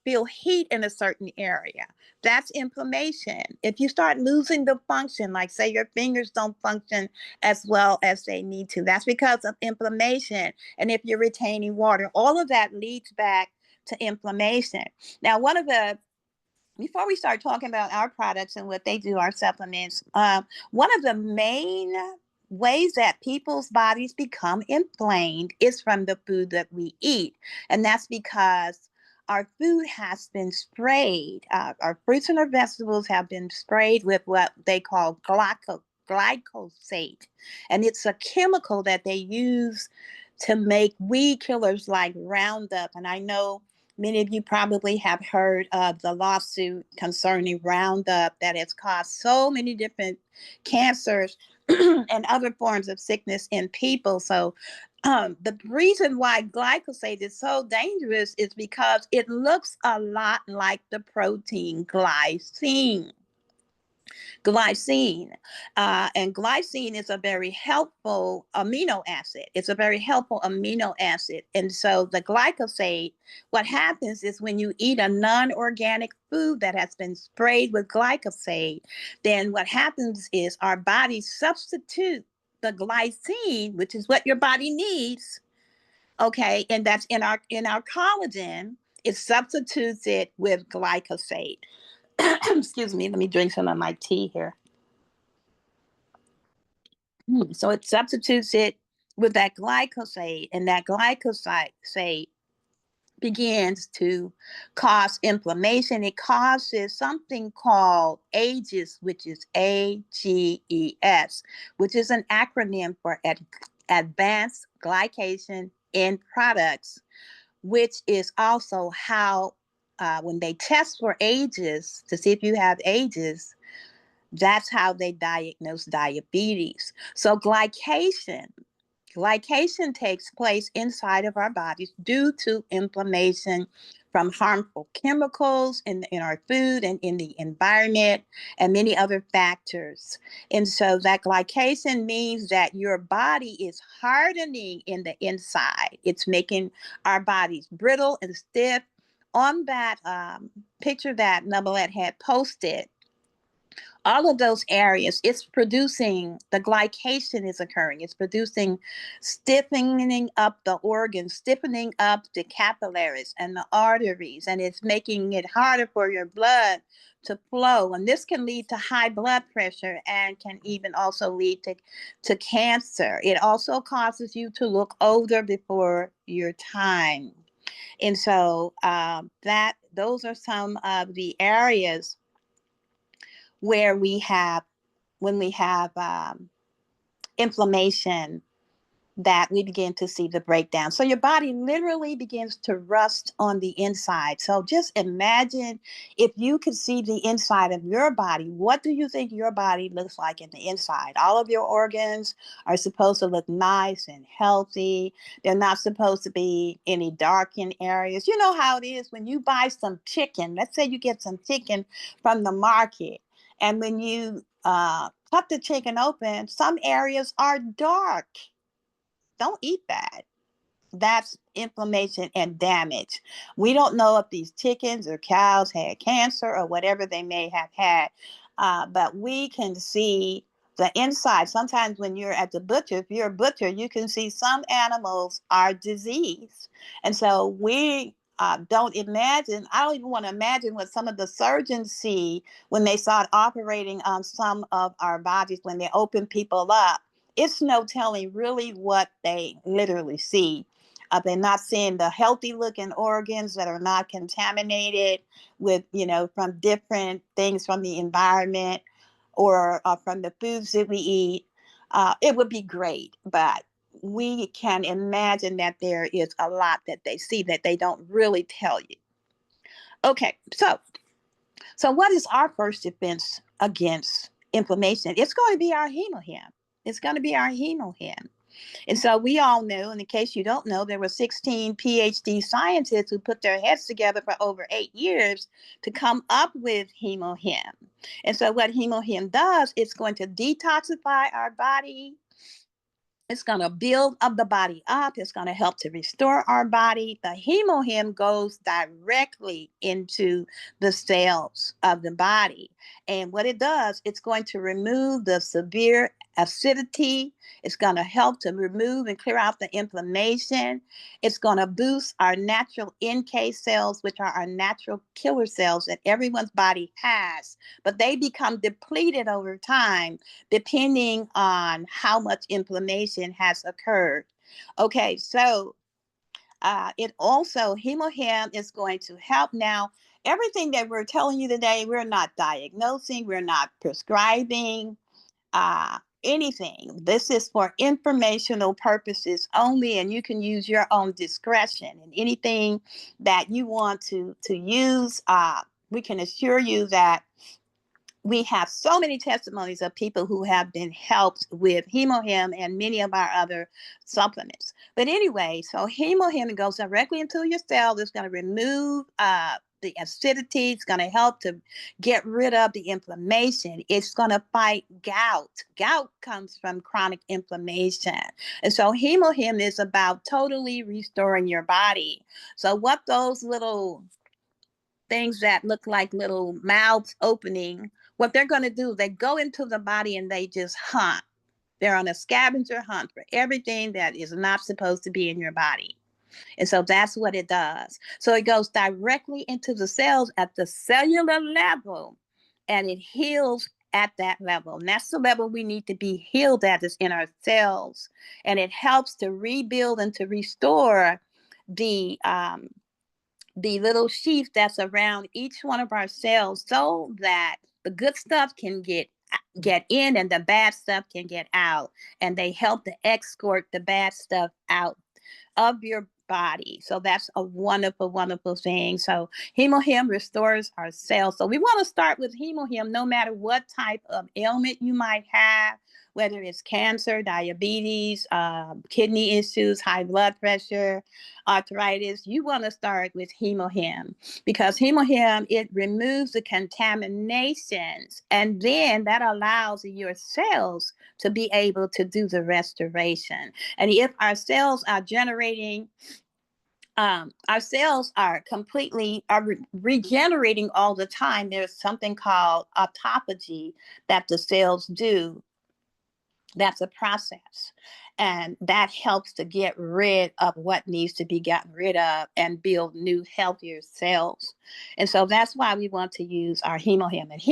feel heat in a certain area, that's inflammation. If you start losing the function, like say your fingers don't function as well as they need to, that's because of inflammation. And if you're retaining water, all of that leads back to inflammation. Now, before we start talking about our products and what they do, our supplements, one of the main ways that people's bodies become inflamed is from the food that we eat. And that's because our food has been sprayed. Our fruits and our vegetables have been sprayed with what they call glyphosate. And it's a chemical that they use to make weed killers like Roundup. And I know Many of you probably have heard of the lawsuit concerning Roundup that has caused so many different cancers and other forms of sickness in people. So the reason why glyphosate is so dangerous is because it looks a lot like the protein glycine. And glycine is a very helpful amino acid. It's a very helpful amino acid. And so the glyphosate, what happens is when you eat a non-organic food that has been sprayed with glyphosate, then what happens is our bodies substitute the glycine, which is what your body needs, okay, and that's in our collagen. It substitutes it with glyphosate. Excuse me, let me drink some of my tea here. So it substitutes it with that glyphosate, and that glyphosate begins to cause inflammation. It causes something called AGES, which is AGES, which is an acronym for Advanced Glycation End Products, which is also how when they test for AGES to see if you have AGES, that's how they diagnose diabetes. So glycation takes place inside of our bodies due to inflammation from harmful chemicals in our food and in the environment and many other factors. And so that glycation means that your body is hardening in the inside. It's making our bodies brittle and stiff. On that picture that Novelette had posted, all of those areas, it's producing, the glycation is occurring. It's producing stiffening up the organs, stiffening up the capillaries and the arteries, and it's making it harder for your blood to flow. And this can lead to high blood pressure and can even also lead to cancer. It also causes you to look older before your time. And so those are some of the areas where when we have inflammation, that we begin to see the breakdown. So your body literally begins to rust on the inside. So just imagine if you could see the inside of your body. What do you think your body looks like in the inside? All of your organs are supposed to look nice and healthy. They're not supposed to be any darkened areas. You know how it is when you buy some chicken. Let's say you get some chicken from the market, and when you cut the chicken open, some areas are dark. Don't eat that. That's inflammation and damage. We don't know if these chickens or cows had cancer or whatever they may have had, but we can see the inside. Sometimes when you're at the butcher, if you're a butcher, you can see some animals are diseased. And so we don't imagine, I don't even want to imagine what some of the surgeons see when they start operating on some of our bodies, when they open people up. It's no telling really what they literally see. They're not seeing the healthy looking organs that are not contaminated with, from different things from the environment or from the foods that we eat. It would be great, but we can imagine that there is a lot that they see that they don't really tell you. Okay, so what is our first defense against inflammation? It's going to be our hemohem. It's going to be our hemohem. And so we all know, and in case you don't know, there were 16 PhD scientists who put their heads together for over 8 years to come up with hemohem. And so what hemohem does, it's going to detoxify our body. It's going to build up the body up. It's going to help to restore our body. The hemohem goes directly into the cells of the body. And what it does, it's going to remove the severe acidity. It's going to help to remove and clear out the inflammation. It's going to boost our natural NK cells, which are our natural killer cells that everyone's body has. But they become depleted over time, depending on how much inflammation has occurred. Okay, so it also, hemohem is going to help. Now, everything that we're telling you today, we're not diagnosing, we're not prescribing. anything. This is for informational purposes only, and you can use your own discretion. And anything that you want to use, we can assure you that we have so many testimonies of people who have been helped with HemoHim and many of our other supplements. But anyway, so HemoHim goes directly into your cell. It's going to remove the acidity. It's going to help to get rid of the inflammation. It's going to fight gout. Gout comes from chronic inflammation. And so HemoHim is about totally restoring your body. So what those little things that look like little mouths opening, what they're going to do, they go into the body and they just hunt. They're on a scavenger hunt for everything that is not supposed to be in your body. And so that's what it does. So it goes directly into the cells at the cellular level, and it heals at that level. And that's the level we need to be healed at, is in our cells. And it helps to rebuild and to restore the little sheath that's around each one of our cells, so that the good stuff can get in and the bad stuff can get out, and they help to escort the bad stuff out of your body. So that's a wonderful, wonderful thing. So HemoHim restores our cells. So we want to start with HemoHim no matter what type of ailment you might have, whether it's cancer, diabetes, kidney issues, high blood pressure, arthritis. You want to start with HemoHim, because HemoHim, it removes the contaminations, and then that allows your cells to be able to do the restoration. And if our cells are generating, our cells are completely regenerating all the time, there's something called autophagy that the cells do. That's a process. And that helps to get rid of what needs to be gotten rid of and build new, healthier cells. And so that's why we want to use our HemoHim. And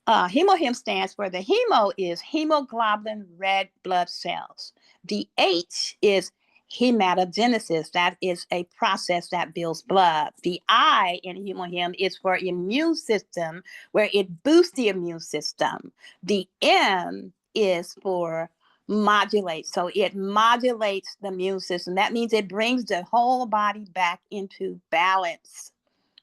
HemoHim stands for, the hemo is hemoglobin red blood cells. The H is hematogenesis. That is a process that builds blood. The I in HemoHim is for immune system, where it boosts the immune system. The M is for modulate. So it modulates the immune system. That means it brings the whole body back into balance.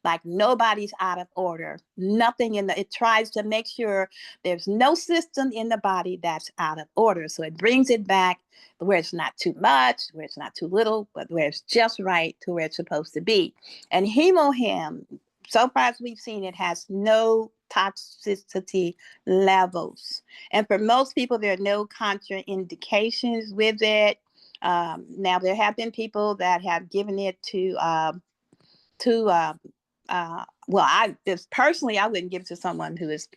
Like nobody's out of order. Nothing it tries to make sure there's no system in the body that's out of order. So it brings it back where it's not too much, where it's not too little, but where it's just right to where it's supposed to be. And HemoHim, so far as we've seen, it has no toxicity levels. And for most people, there are no contraindications with it. Now, there have been people that have given it well, I just personally, I wouldn't give it to someone who is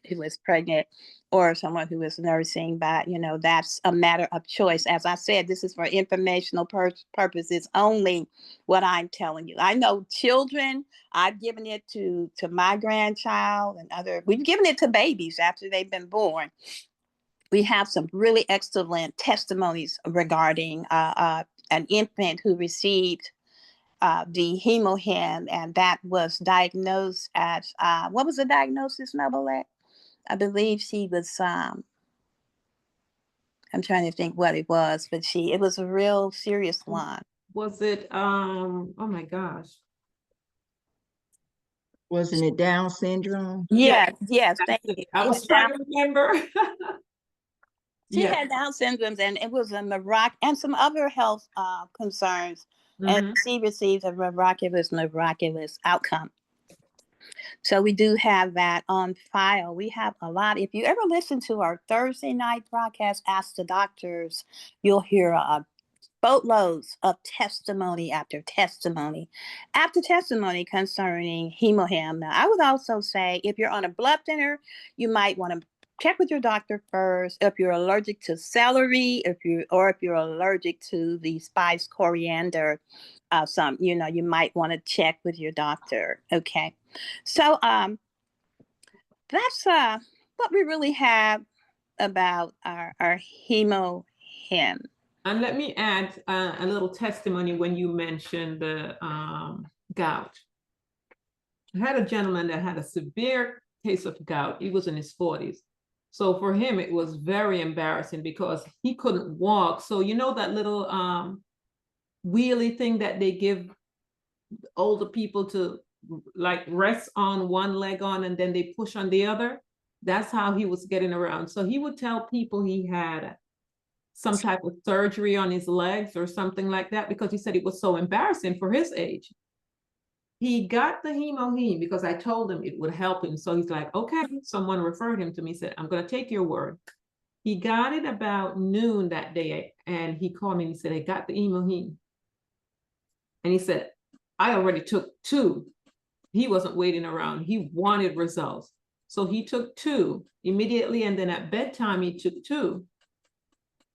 pregnant or someone who is nursing, but that's a matter of choice. As I said, this is for informational purposes only, what I'm telling you. I know children, I've given it to my grandchild and we've given it to babies after they've been born. We have some really excellent testimonies regarding an infant who received the HemoHim, and that was diagnosed as, what was the diagnosis, Novelette? I believe she was, I'm trying to think what it was, but it was a real serious one. Was it, oh my gosh. Wasn't it Down syndrome? Yes, thank you. I was trying to remember. She had Down syndrome, and it was a and some other health concerns. And she received a miraculous outcome. So we do have that on file. We have a lot. If you ever listen to our Thursday night broadcast, Ask the Doctors, you'll hear boatloads of testimony after testimony concerning HemoHim. Now, I would also say, if you're on a blood thinner, you might want to check with your doctor first. If you're allergic to celery, if you're allergic to the spice coriander, you might want to check with your doctor. Okay, so that's what we really have about our HemoHim. And let me add a little testimony when you mentioned the gout. I had a gentleman that had a severe case of gout. He was in his 40s. So for him, it was very embarrassing because he couldn't walk. So you know that little wheelie thing that they give older people to like rest on one leg on and then they push on the other? That's how he was getting around. So he would tell people he had some type of surgery on his legs or something like that because he said it was so embarrassing for his age. He got the hemoheme because I told him it would help him. So he's like, okay, someone referred him to me, said, I'm going to take your word. He got it about noon that day and he called me and he said, I got the hemoheme. And he said, I already took 2. He wasn't waiting around. He wanted results. So he took 2 immediately. And then at bedtime, he took 2.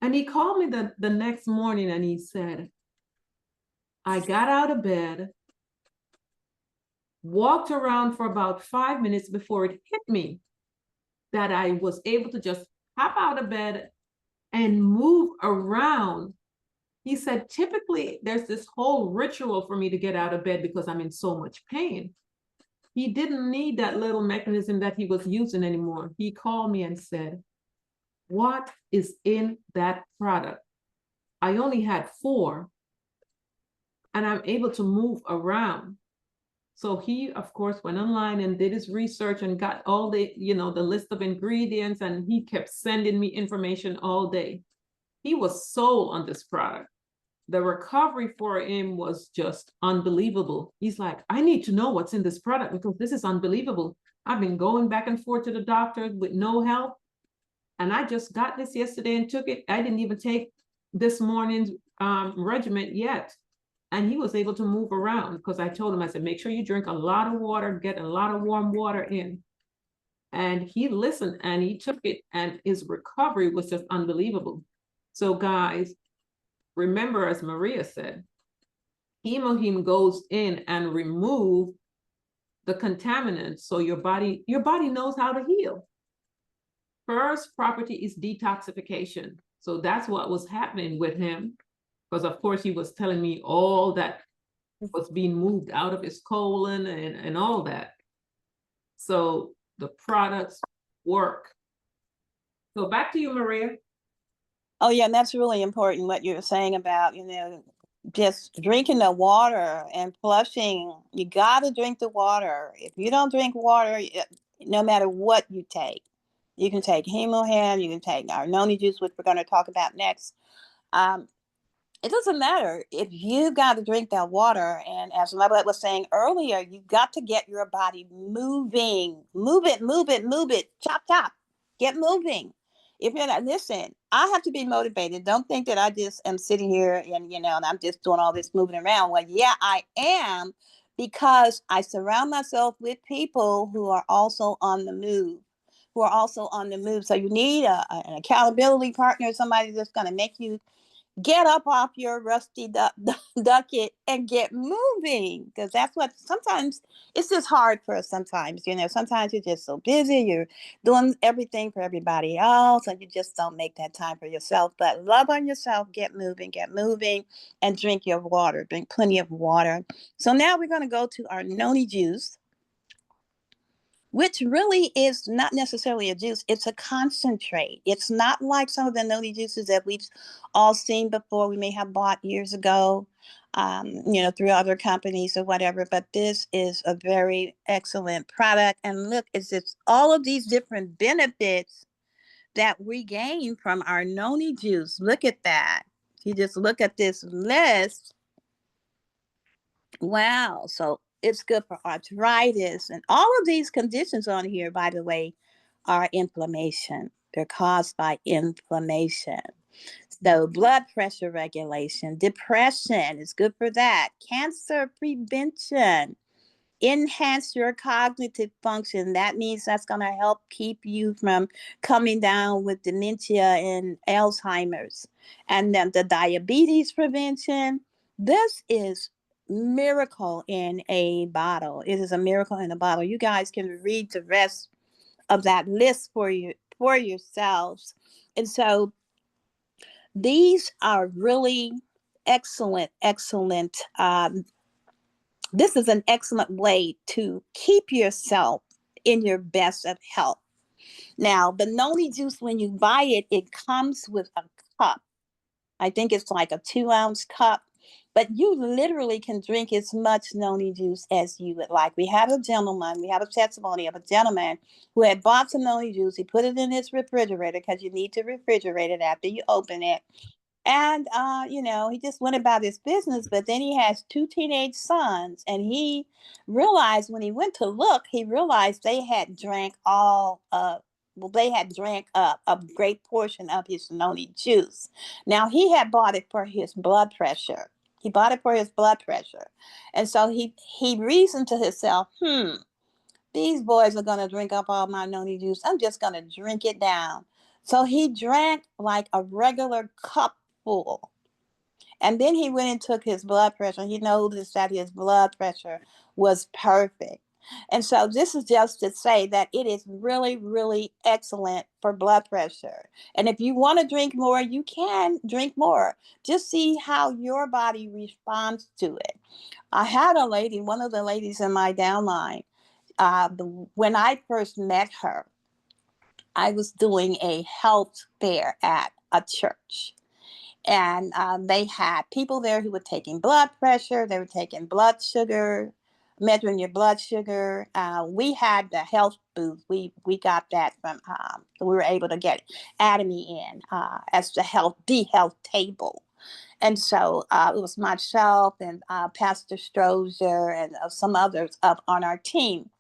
And he called me the next morning and he said, I got out of bed, walked around for about 5 minutes before it hit me that I was able to just hop out of bed and move around. He said, typically there's this whole ritual for me to get out of bed because I'm in so much pain. He didn't need that little mechanism that he was using anymore. He called me and said, what is in that product? I only had 4 and I'm able to move around. So he, of course, went online and did his research and got all the, the list of ingredients, and he kept sending me information all day. He was sold on this product. The recovery for him was just unbelievable. He's like, I need to know what's in this product because this is unbelievable. I've been going back and forth to the doctor with no help. And I just got this yesterday and took it. I didn't even take this morning's regimen yet. And he was able to move around because I told him, I said, make sure you drink a lot of water, get a lot of warm water in. And he listened and he took it and his recovery was just unbelievable. So guys, remember, as Maria said, hemoheme goes in and remove the contaminants so your body knows how to heal. First property is detoxification. So that's what was happening with him. Because of course he was telling me all that was being moved out of his colon and all that. So the products work. So back to you, Maria. Oh yeah, and that's really important what you were saying about, just drinking the water and flushing. You got to drink the water. If you don't drink water, no matter what you take, you can take Hemohan, you can take our noni juice, which we're going to talk about next. It doesn't matter if you got to drink that water. And as Novelette was saying earlier, you got to get your body moving. Move it. Chop, chop. Get moving. If you're not, listen, I have to be motivated. Don't think that I just am sitting here and, and I'm just doing all this moving around. Well, yeah, I am, because I surround myself with people who are also on the move. So you need an accountability partner, somebody that's going to make you get up off your rusty ducket and get moving, because that's what sometimes it's just hard for us. Sometimes sometimes you're just so busy, you're doing everything for everybody else, and you just don't make that time for yourself. But love on yourself, get moving, and drink your water. Drink plenty of water. So now we're going to go to our noni juice, which really is not necessarily a juice. It's a concentrate. It's not like some of the noni juices that we've all seen before, we may have bought years ago, through other companies or whatever. But this is a very excellent product. And look, it's all of these different benefits that we gain from our noni juice. Look at that. You just look at this list. Wow. So it's good for arthritis, and all of these conditions on here, by the way, are inflammation. They're caused by inflammation. So blood pressure regulation, depression is good for that. Cancer prevention, enhance your cognitive function. That means that's going to help keep you from coming down with dementia and Alzheimer's. And then the diabetes prevention. This is miracle in a bottle. It is a miracle in a bottle. You guys can read the rest of that list for yourselves. And so these are really excellent. This is an excellent way to keep yourself in your best of health. Now, the noni juice, when you buy it, it comes with a cup. I think it's like a 2-ounce cup, but you literally can drink as much noni juice as you would like. We have a testimony of a gentleman who had bought some noni juice. He put it in his refrigerator because you need to refrigerate it after you open it. And, he just went about his business, but then he has 2 teenage sons, and he realized when he went to look, he realized they had drank a great portion of his noni juice. Now, he had bought it for his blood pressure. He bought it for his blood pressure. And so he reasoned to himself, these boys are going to drink up all my noni juice. I'm just going to drink it down. So he drank like a regular cup full. And then he went and took his blood pressure. He noticed that his blood pressure was perfect. And so this is just to say that it is really, really excellent for blood pressure. And if you want to drink more, you can drink more. Just see how your body responds to it. I had a lady, one of the ladies in my downline, when I first met her, I was doing a health fair at a church. And they had people there who were taking blood pressure. They were taking blood sugar, measuring your blood sugar. We had the health booth. We got that from, we were able to get Atomy in as the health table. And so it was myself and Pastor Strozier and some others up on our team.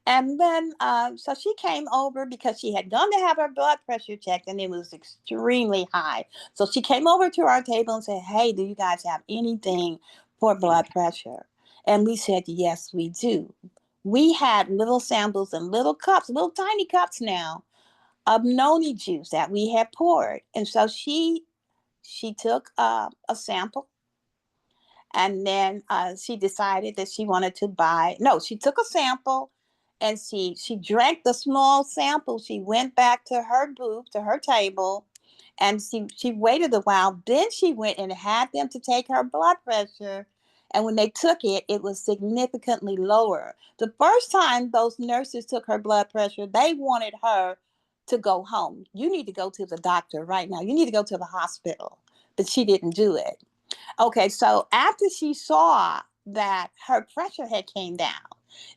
And then, so she came over because she had gone to have her blood pressure checked and it was extremely high. So she came over to our table and said, hey, do you guys have anything for blood pressure? And we said, yes, we do. We had little samples and little cups, little tiny cups now of noni juice that we had poured. And so she took a sample. And then she decided that she wanted to she took a sample and she drank the small sample. She went back to her booth, to her table, and she waited a while. Then she went and had them to take her blood pressure. And when they took it, it was significantly lower. The first time those nurses took her blood pressure, they wanted her to go home. You need to go to the doctor right now. You need to go to the hospital. But she didn't do it. Okay, so after she saw that her pressure had came down,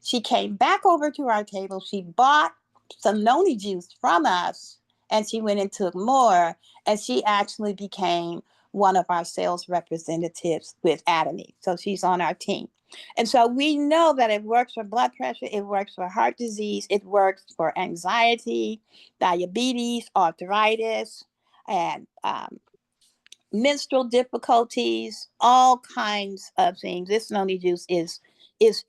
she came back over to our table. She bought some noni juice from us, and she went and took more, and she actually became one of our sales representatives with Atomy. So she's on our team. And so we know that it works for blood pressure, it works for heart disease, it works for anxiety, diabetes, arthritis, and menstrual difficulties, all kinds of things. This noni juice is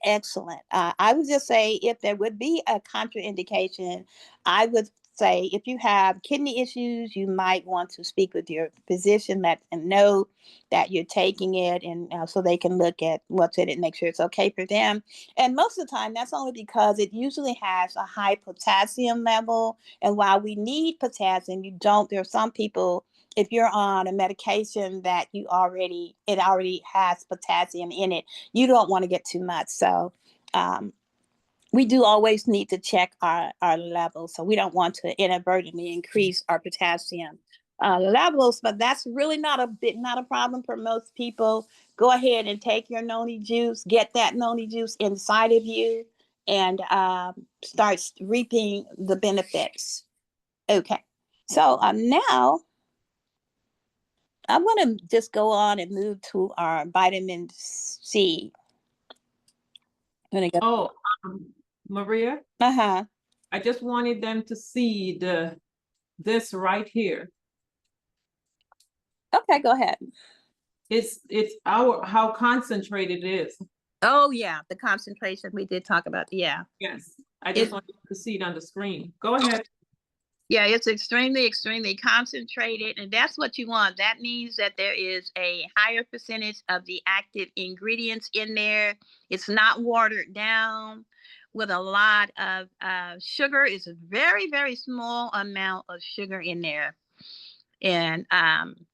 excellent. I would just say if there would be a contraindication, I would say if you have kidney issues, you might want to speak with your physician, let them know that you're taking it, and so they can look at what's in it and make sure it's okay for them. And most of the time, that's only because it usually has a high potassium level. And while we need potassium, there are some people, if you're on a medication that it already has potassium in it, you don't want to get too much. So we do always need to check our levels. So we don't want to inadvertently increase our potassium levels, but that's really not a problem for most people. Go ahead and take your noni juice, get that noni juice inside of you, and start reaping the benefits. Okay, so now I'm going to just go on and move to our vitamin C. I'm gonna go. Oh, Maria, Uh-huh. I just wanted them to see this right here. Okay, go ahead. It's how concentrated it is. Oh yeah, the concentration we did talk about. Yeah. Yes, I just want you to see it on the screen. Go ahead. Yeah, it's extremely, extremely concentrated, and that's what you want. That means that there is a higher percentage of the active ingredients in there. It's not watered down with a lot of sugar. It's a very, very small amount of sugar in there. And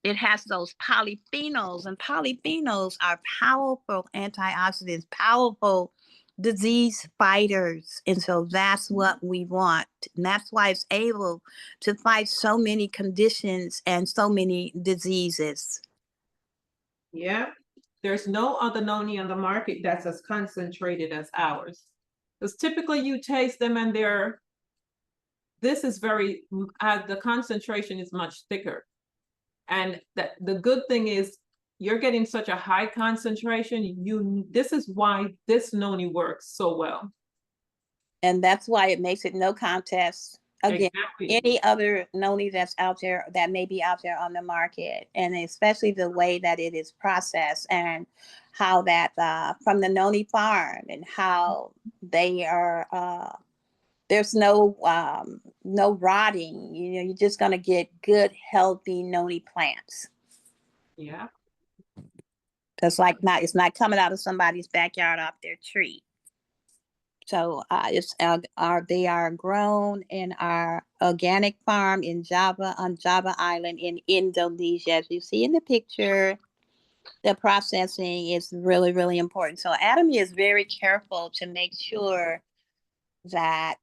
it has those polyphenols, and polyphenols are powerful antioxidants, powerful disease fighters. And so that's what we want. And that's why it's able to fight so many conditions and so many diseases. Yeah. There's no other noni on the market that's as concentrated as ours. Because typically you taste them and this is very, the concentration is much thicker. And the good thing is you're getting such a high concentration. This is why this noni works so well. And that's why it makes it no contest again, Exactly. any other noni that's out there, that may be out there on the market, and especially the way that it is processed and how that from the noni farm and how they are there's no rotting. You're just going to get good healthy noni plants. Yeah. It's not coming out of somebody's backyard off their tree. So they are grown in our organic farm in Java, on Java Island in Indonesia. As you see in the picture, the processing is really, really important. So Atomy is very careful to ensure that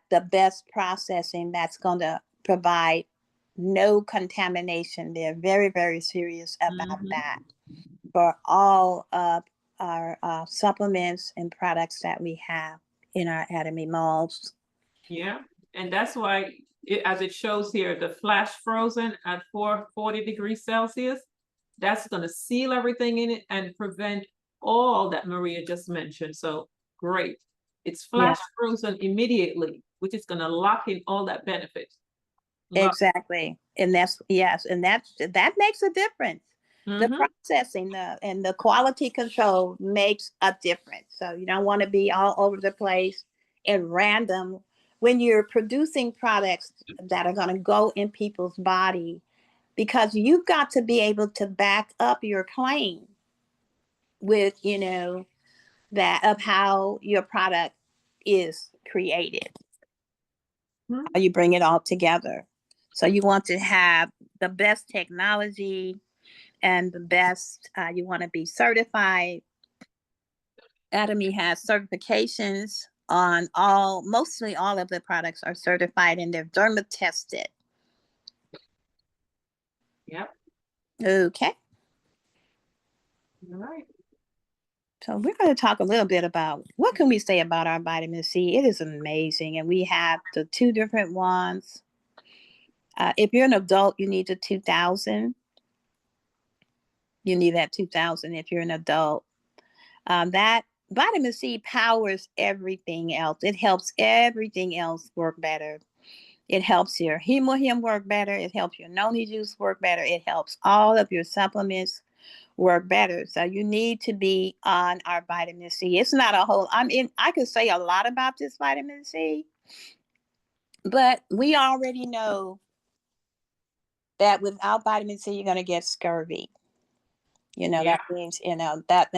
the best processing that's going to provide no contamination. They're very, very serious about that for all of our supplements and products that we have in our Atomy malls. Yeah, and that's why, as it shows here, the flash frozen at 440 degrees Celsius, that's going to seal everything in it and prevent all that Maria just mentioned. So great. It's flash frozen immediately, which is going to lock in all that benefit. Exactly. And that makes a difference. The processing and the quality control makes a difference. So you don't want to be all over the place and random when you're producing products that are going to go in people's body, because you've got to be able to back up your claim with, that of how your product is created. How you bring it all together. So you want to have the best technology and the best, you want to be certified. Atomy has certifications on mostly all of the products are certified and they're derma tested. Yep. Okay. All right. So we're going to talk a little bit about what can we say about our vitamin C. It is amazing. And we have the 2 different ones. If you're an adult, you need the 2000. You need that 2000 if you're an adult. That vitamin C powers everything else. It helps everything else work better. It helps your hemohim work better. It helps your noni juice work better. It helps all of your supplements work better. So you need to be on our vitamin C. It's not a whole, I could say a lot about this vitamin C, but we already know that without vitamin C, you're going to get scurvy. That means, and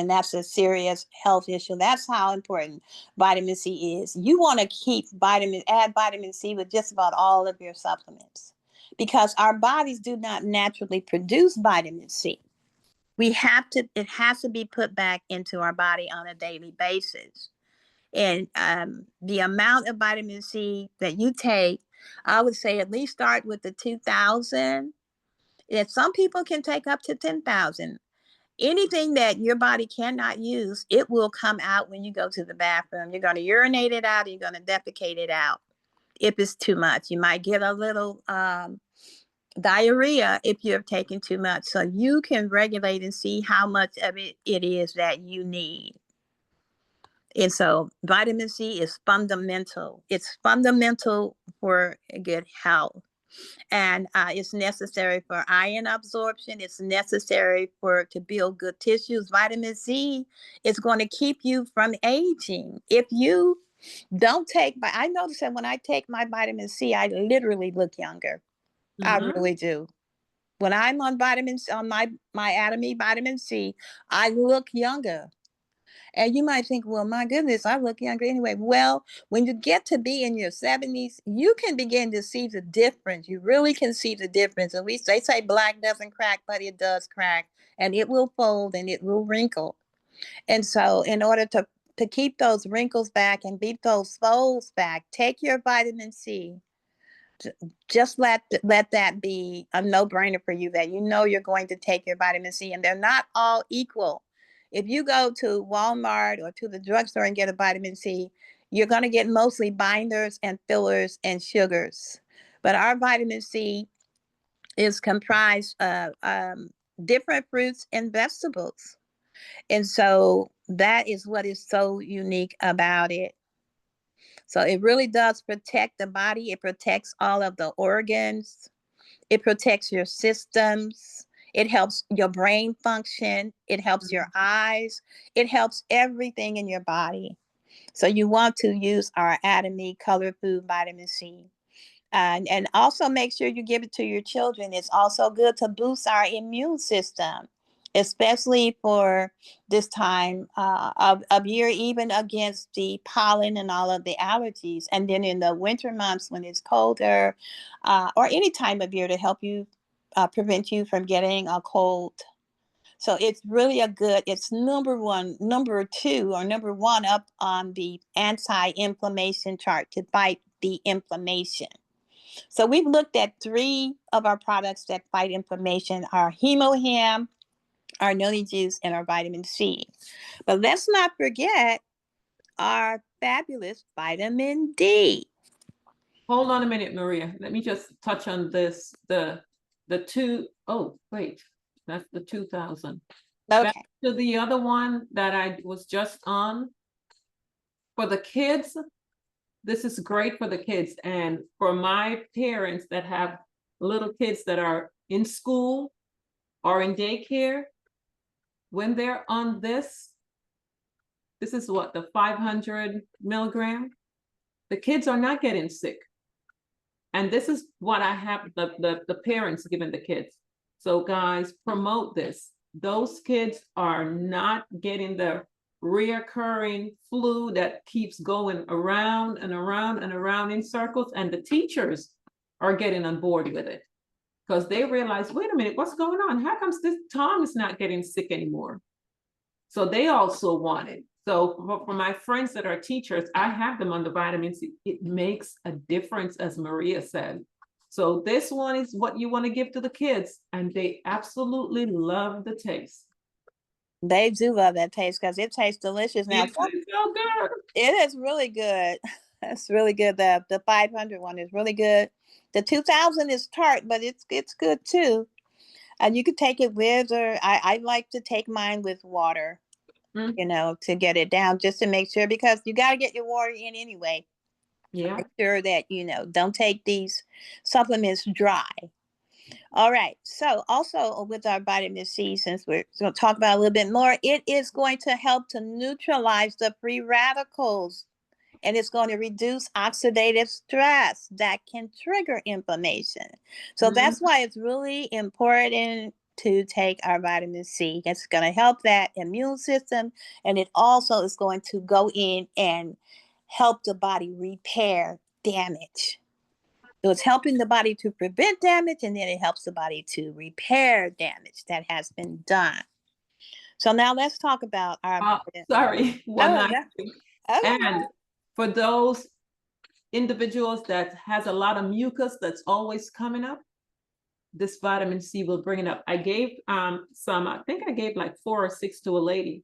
that's a serious health issue. That's how important vitamin C is. You want to add vitamin C with just about all of your supplements, because our bodies do not naturally produce vitamin C. It has to be put back into our body on a daily basis. And the amount of vitamin C that you take, I would say at least start with the 2000. And some people can take up to 10,000. Anything that your body cannot use, it will come out when you go to the bathroom. You're going to urinate it out. You're going to defecate it out. If it's too much, you might get a little diarrhea if you're taking too much. So you can regulate and see how much of it is that you need. And so vitamin C is fundamental. It's fundamental for good health. And it's necessary for iron absorption. It's necessary to build good tissues. Vitamin C is going to keep you from aging. If you don't I notice that when I take my vitamin C, I literally look younger. I really do. When I'm on vitamins, on my Atomy vitamin C, I look younger. And you might think, well, my goodness, I look younger anyway. Well, when you get to be in your 70s, you can begin to see the difference. You really can see the difference. And they say black doesn't crack, but it does crack. And it will fold and it will wrinkle. And so in order to keep those wrinkles back and beat those folds back, take your vitamin C. Just let that be a no-brainer for you, that you know you're going to take your vitamin C, and they're not all equal. If you go to Walmart or to the drugstore and get a vitamin C, you're going to get mostly binders and fillers and sugars. But our vitamin C is comprised of different fruits and vegetables. And so that is what is so unique about it. So it really does protect the body. It protects all of the organs. It protects your systems. It helps your brain function. It helps your eyes. It helps everything in your body. So you want to use our Atomy Color Food Vitamin C. And also make sure you give it to your children. It's also good to boost our immune system, especially for this time of year, even against the pollen and all of the allergies. And then in the winter months when it's colder, or any time of year, to help you prevent you from getting a cold. So it's really it's number two, or number one up on the anti-inflammation chart to fight the inflammation. So we've looked at 3 of our products that fight inflammation: our HemoHim, our Noni Juice, and our vitamin C. But let's not forget our fabulous vitamin D. Hold on a minute, Maria. Let me just touch on this. Oh, wait, that's the 2000. Okay. Back to the other one that I was just on. For the kids, this is great for the kids. And for my parents that have little kids that are in school or in daycare, when they're on this is what, the 500 milligram? The kids are not getting sick. And this is what I have the parents giving the kids. So guys, promote this. Those kids are not getting the reoccurring flu that keeps going around and around and around in circles, and the teachers are getting on board with it because they realize, wait a minute, what's going on? How comes this Tom is not getting sick anymore? So they also want it. So for my friends that are teachers, I have them on the vitamin C. It makes a difference, as Maria said. So this one is what you want to give to the kids, and they absolutely love the taste. They do love that taste because it tastes delicious. Now, It's so good. It is really good. It's really good. The 500 one is really good. The 2000 is tart, but it's good too. And you could take it with, or I like to take mine with water, to get it down, just to make sure, because you got to get your water in anyway. Yeah. Make sure that, don't take these supplements dry. All right. So also with our vitamin C, since we're going to talk about a little bit more, it is going to help to neutralize the free radicals, and it's going to reduce oxidative stress that can trigger inflammation. So that's why it's really important to take our vitamin C. It's going to help that immune system, and it also is going to go in and help the body repair damage. So it's helping the body to prevent damage, and then it helps the body to repair damage that has been done. So now let's talk about our. Sorry, Okay. And for those individuals that has a lot of mucus that's always coming up, this vitamin C will bring it up. I gave some, I think I gave like 4 or 6 to a lady.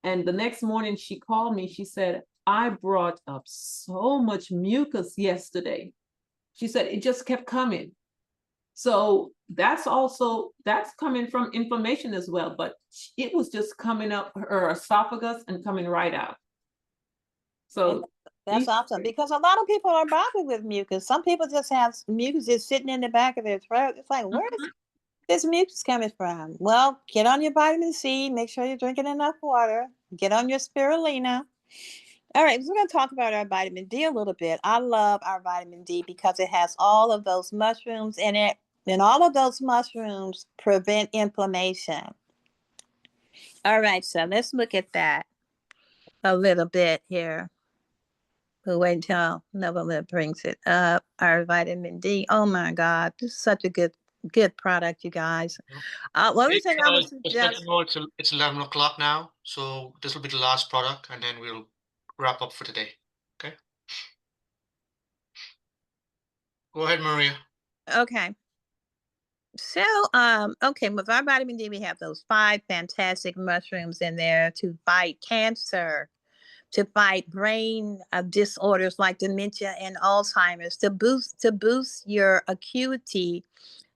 And the next morning she called me, she said, I brought up so much mucus yesterday. She said, it just kept coming. So that's coming from inflammation as well, but it was just coming up her esophagus and coming right out. So that's awesome, because a lot of people are bothered with mucus. Some people just have mucus just sitting in the back of their throat. It's like, where is this mucus coming from? Well, get on your vitamin C, make sure you're drinking enough water, get on your spirulina. All right, so we're going to talk about our vitamin D a little bit. I love our vitamin D because it has all of those mushrooms in it, and all of those mushrooms prevent inflammation. All right, so let's look at that a little bit here. We'll wait until Novelette brings it up. Our vitamin D. Oh my God, this is such a good good product, you guys. Mhm. One Hey, thing I would just let suggest. you know it's 11 o'clock now, so this will be the last product, and then we'll wrap up for today. Okay. Go ahead, Maria. Okay. So, okay, with our vitamin D, we have those 5 fantastic mushrooms in there to fight cancer, to fight brain disorders like dementia and Alzheimer's, to boost your acuity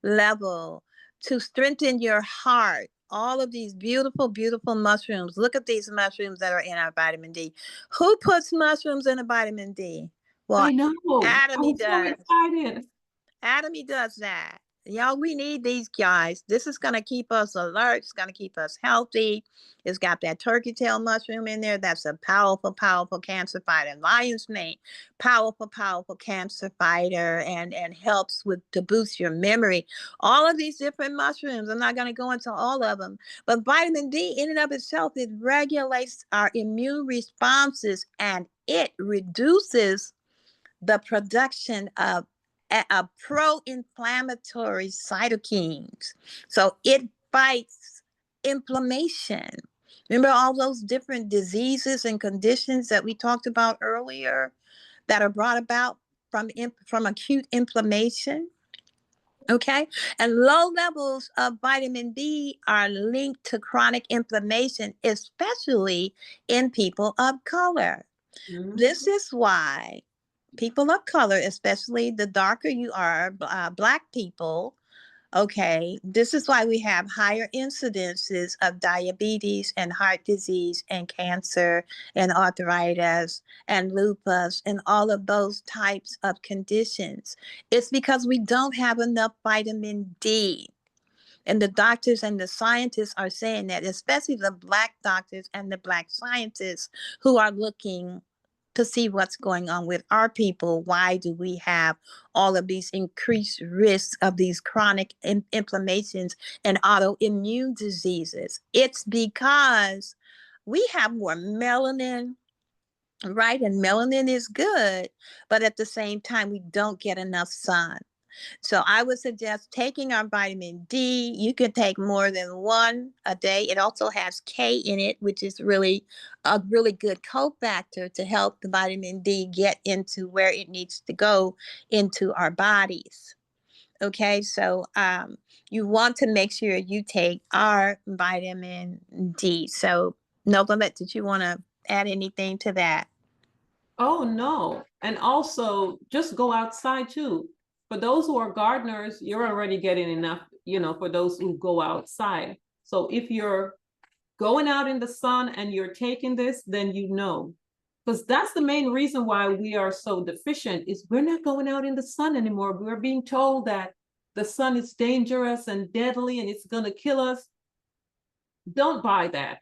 level, to strengthen your heart. All of these beautiful, beautiful mushrooms. Look at these mushrooms that are in our vitamin D. Who puts mushrooms in a vitamin D? Well, I know. I Atomy was so does. excited. Atomy does that. Y'all, we need these guys. This is going to keep us alert. It's going to keep us healthy. It's got that turkey tail mushroom in there. That's a powerful, powerful cancer fighter. Lion's mane, powerful, powerful cancer fighter, and helps with to boost your memory. All of these different mushrooms. I'm not going to go into all of them, but vitamin D in and of itself, it regulates our immune responses and it reduces the production of pro-inflammatory cytokines. So it fights inflammation. Remember all those different diseases and conditions that we talked about earlier that are brought about from acute inflammation? Okay. And low levels of vitamin D are linked to chronic inflammation, especially in people of color. This is why people of color, especially the darker you are, Black people, okay, this is why we have higher incidences of diabetes and heart disease and cancer and arthritis and lupus and all of those types of conditions. It's because we don't have enough vitamin D. And the doctors and the scientists are saying that, especially the Black doctors and the Black scientists who are looking to see what's going on with our people. Why do we have all of these increased risks of these chronic inflammations and autoimmune diseases? It's because we have more melanin, right? And melanin is good, but at the same time, we don't get enough sun. So I would suggest taking our vitamin D. You can take more than one a day. It also has K in it, which is really a really good cofactor to help the vitamin D get into where it needs to go into our bodies. Okay, so you want to make sure you take our vitamin D. So, Novelette, did you want to add anything to that? Oh, no. And also, just go outside too. For those who are gardeners, you're already getting enough, for those who go outside. So if you're going out in the sun and you're taking this, then because that's the main reason why we are so deficient is we're not going out in the sun anymore. We're being told that the sun is dangerous and deadly and it's going to kill us. Don't buy that.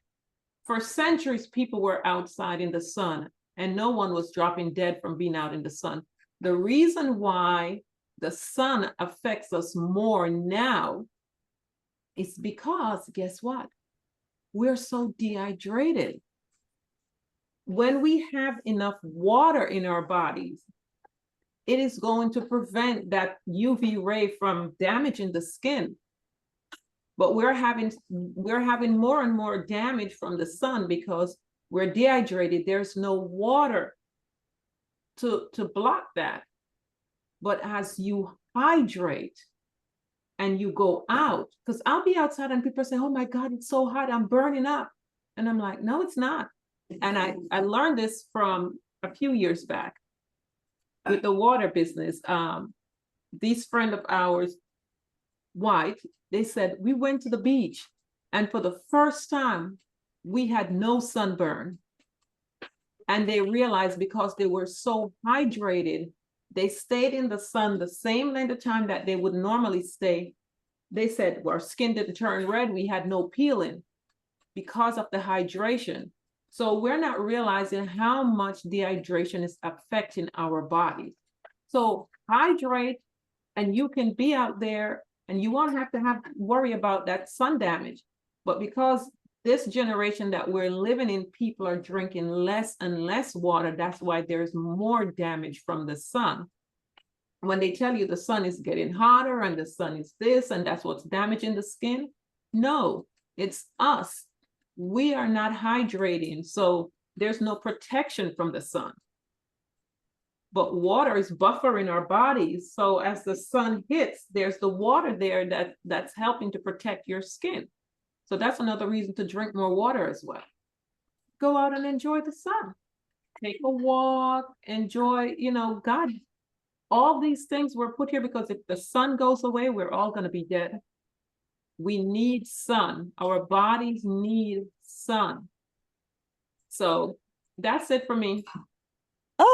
For centuries, people were outside in the sun and no one was dropping dead from being out in the sun. The reason why the sun affects us more now is because, guess what? We're so dehydrated. When we have enough water in our bodies, it is going to prevent that UV ray from damaging the skin. But we're having more and more damage from the sun because we're dehydrated. There's no water to block that. But as you hydrate and you go out, because I'll be outside and people say, oh my God, it's so hot, I'm burning up. And I'm like, no, it's not. And I learned this from a few years back with the water business. These friend of ours, white, they said, we went to the beach and for the first time, we had no sunburn. And they realized because they were so hydrated, they stayed in the sun the same length of time that they would normally stay. They said, well, our skin didn't turn red. We had no peeling because of the hydration. So we're not realizing how much dehydration is affecting our bodies. So hydrate, and you can be out there and you won't have to worry about that sun damage. But because this generation that we're living in, people are drinking less and less water, that's why there's more damage from the sun. when they tell you the sun is getting hotter and the sun is this and that's what's damaging the skin, no, it's us. We are not hydrating, so there's no protection from the sun. But water is buffering our bodies, so as the sun hits, there's the water there that's helping to protect your skin. So that's another reason to drink more water as well. Go out and enjoy the sun. Take a walk, enjoy, God, all these things were put here because if the sun goes away, we're all going to be dead. We need sun. Our bodies need sun. So that's it for me.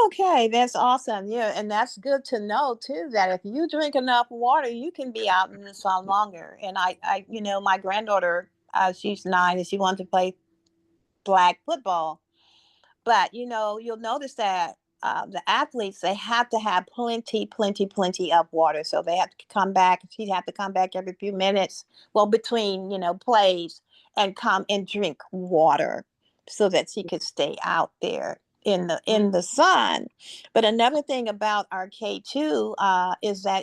Okay, that's awesome. Yeah, and that's good to know too, that if you drink enough water, you can be out in the sun longer. And my granddaughter, she's 9 and she wants to play flag football. But you'll notice that the athletes, they have to have plenty, plenty, plenty of water. So they have to come back. She'd have to come back every few minutes, well, between plays, and come and drink water so that she could stay out there in the sun. But another thing about our K2 is that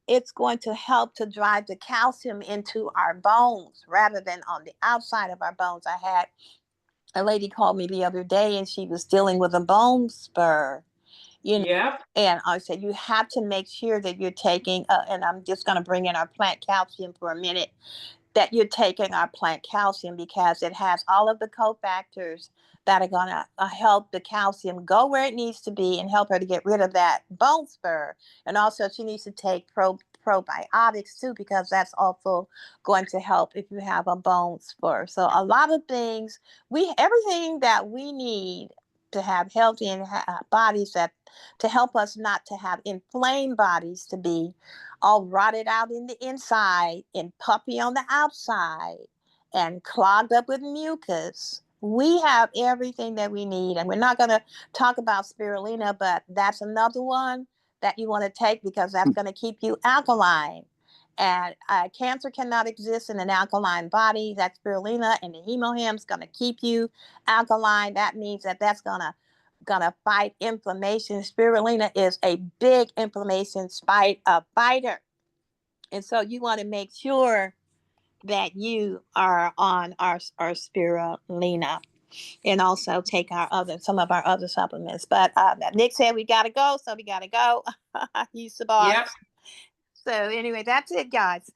it's going to help to drive the calcium into our bones rather than on the outside of our bones. I had a lady called me the other day and she was dealing with a bone spur. Yep. And I said, you have to make sure that you're taking, and I'm just going to bring in our plant calcium for a minute, that you're taking our plant calcium because it has all of the cofactors that are going to help the calcium go where it needs to be and help her to get rid of that bone spur. And also she needs to take probiotics too, because that's also going to help if you have a bone spur. So a lot of things, everything that we need to have healthy bodies, that to help us not to have inflamed bodies, to be all rotted out in the inside and puffy on the outside and clogged up with mucus. We have everything that we need. And we're not going to talk about spirulina, but that's another one that you want to take because that's going to keep you alkaline. And cancer cannot exist in an alkaline body. That spirulina and the hemohim is going to keep you alkaline. That means that's gonna fight inflammation. Spirulina is a big inflammation fighter. And so you want to make sure that you are on our spirulina, and also take some of our other supplements. But Nick said we got to go, so we got to go. He's the boss. Yep. So anyway, that's it, guys.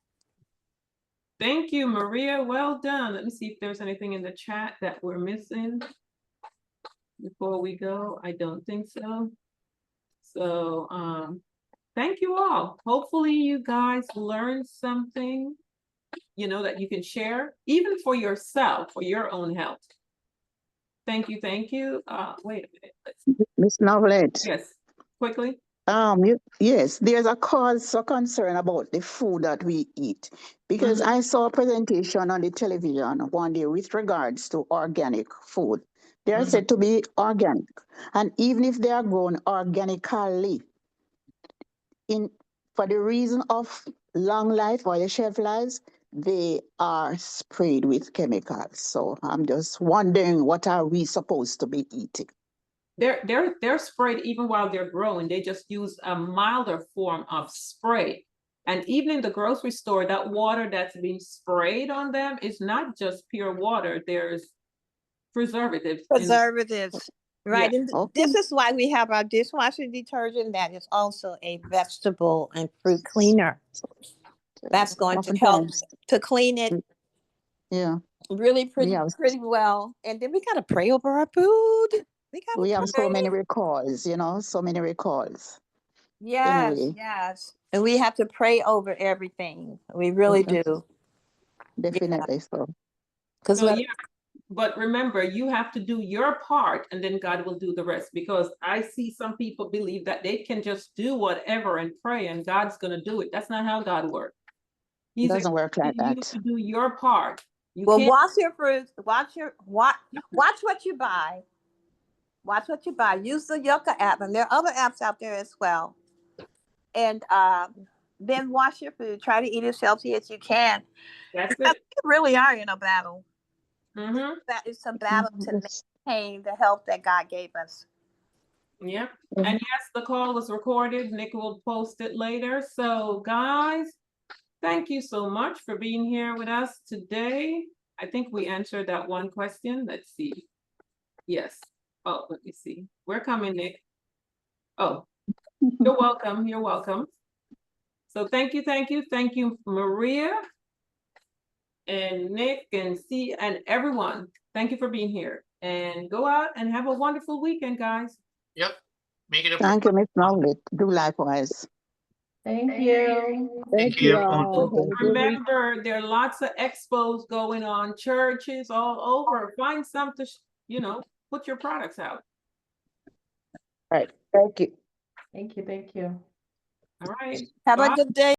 Thank you, Maria. Well done. Let me see if there's anything in the chat that we're missing before we go. I don't think so. So thank you all. Hopefully you guys learned something, that you can share, even for yourself, for your own health. Thank you. Thank you. Wait a minute. Miss Novelette. Yes, quickly. Yes, there's a cause for concern about the food that we eat, because I saw a presentation on the television one day with regards to organic food. They are said to be organic, and even if they are grown organically, for the reason of long life or the shelf lives, they are sprayed with chemicals. So I'm just wondering, what are we supposed to be eating? They're sprayed even while they're growing. They just use a milder form of spray. And even in the grocery store, that water that's being sprayed on them is not just pure water. There's preservatives. Right. Yeah. And Okay. this is why we have our dishwasher detergent that is also a vegetable and fruit cleaner. That's going to help to clean it. Yeah. Really pretty well. And then we got to pray over our food. We have so many recalls, so many recalls. Yes, Anyway. yes. And we have to pray over everything. We really do. Definitely so. But remember, you have to do your part and then God will do the rest, because I see some people believe that they can just do whatever and pray and God's going to do it. That's not how God works. It doesn't work like that. You to do your part. Watch your fruits. Watch what you buy. Watch what you buy. Use the Yucca app, and there are other apps out there as well. And then wash your food. Try to eat as healthy as you can. That's it. We really are in a battle. That is a battle to maintain the health that God gave us. Yep. And yes, the call was recorded. Nick will post it later. So guys, thank you so much for being here with us today. I think we answered that one question. Let's see. Yes. Oh, let me see. We're coming, Nick. Oh, you're welcome. You're welcome. So thank you, Maria and Nick and C and everyone. Thank you for being here. And go out and have a wonderful weekend, guys. Yep. Make it a Thank you, Miss Novelette. Do likewise. Thank you. Thank you, you everyone. all. Have a good week. Remember, there are lots of expos going on, churches all over. Find something, put your products out. Right. Thank you. Thank you. All right. Have Bye. a good day.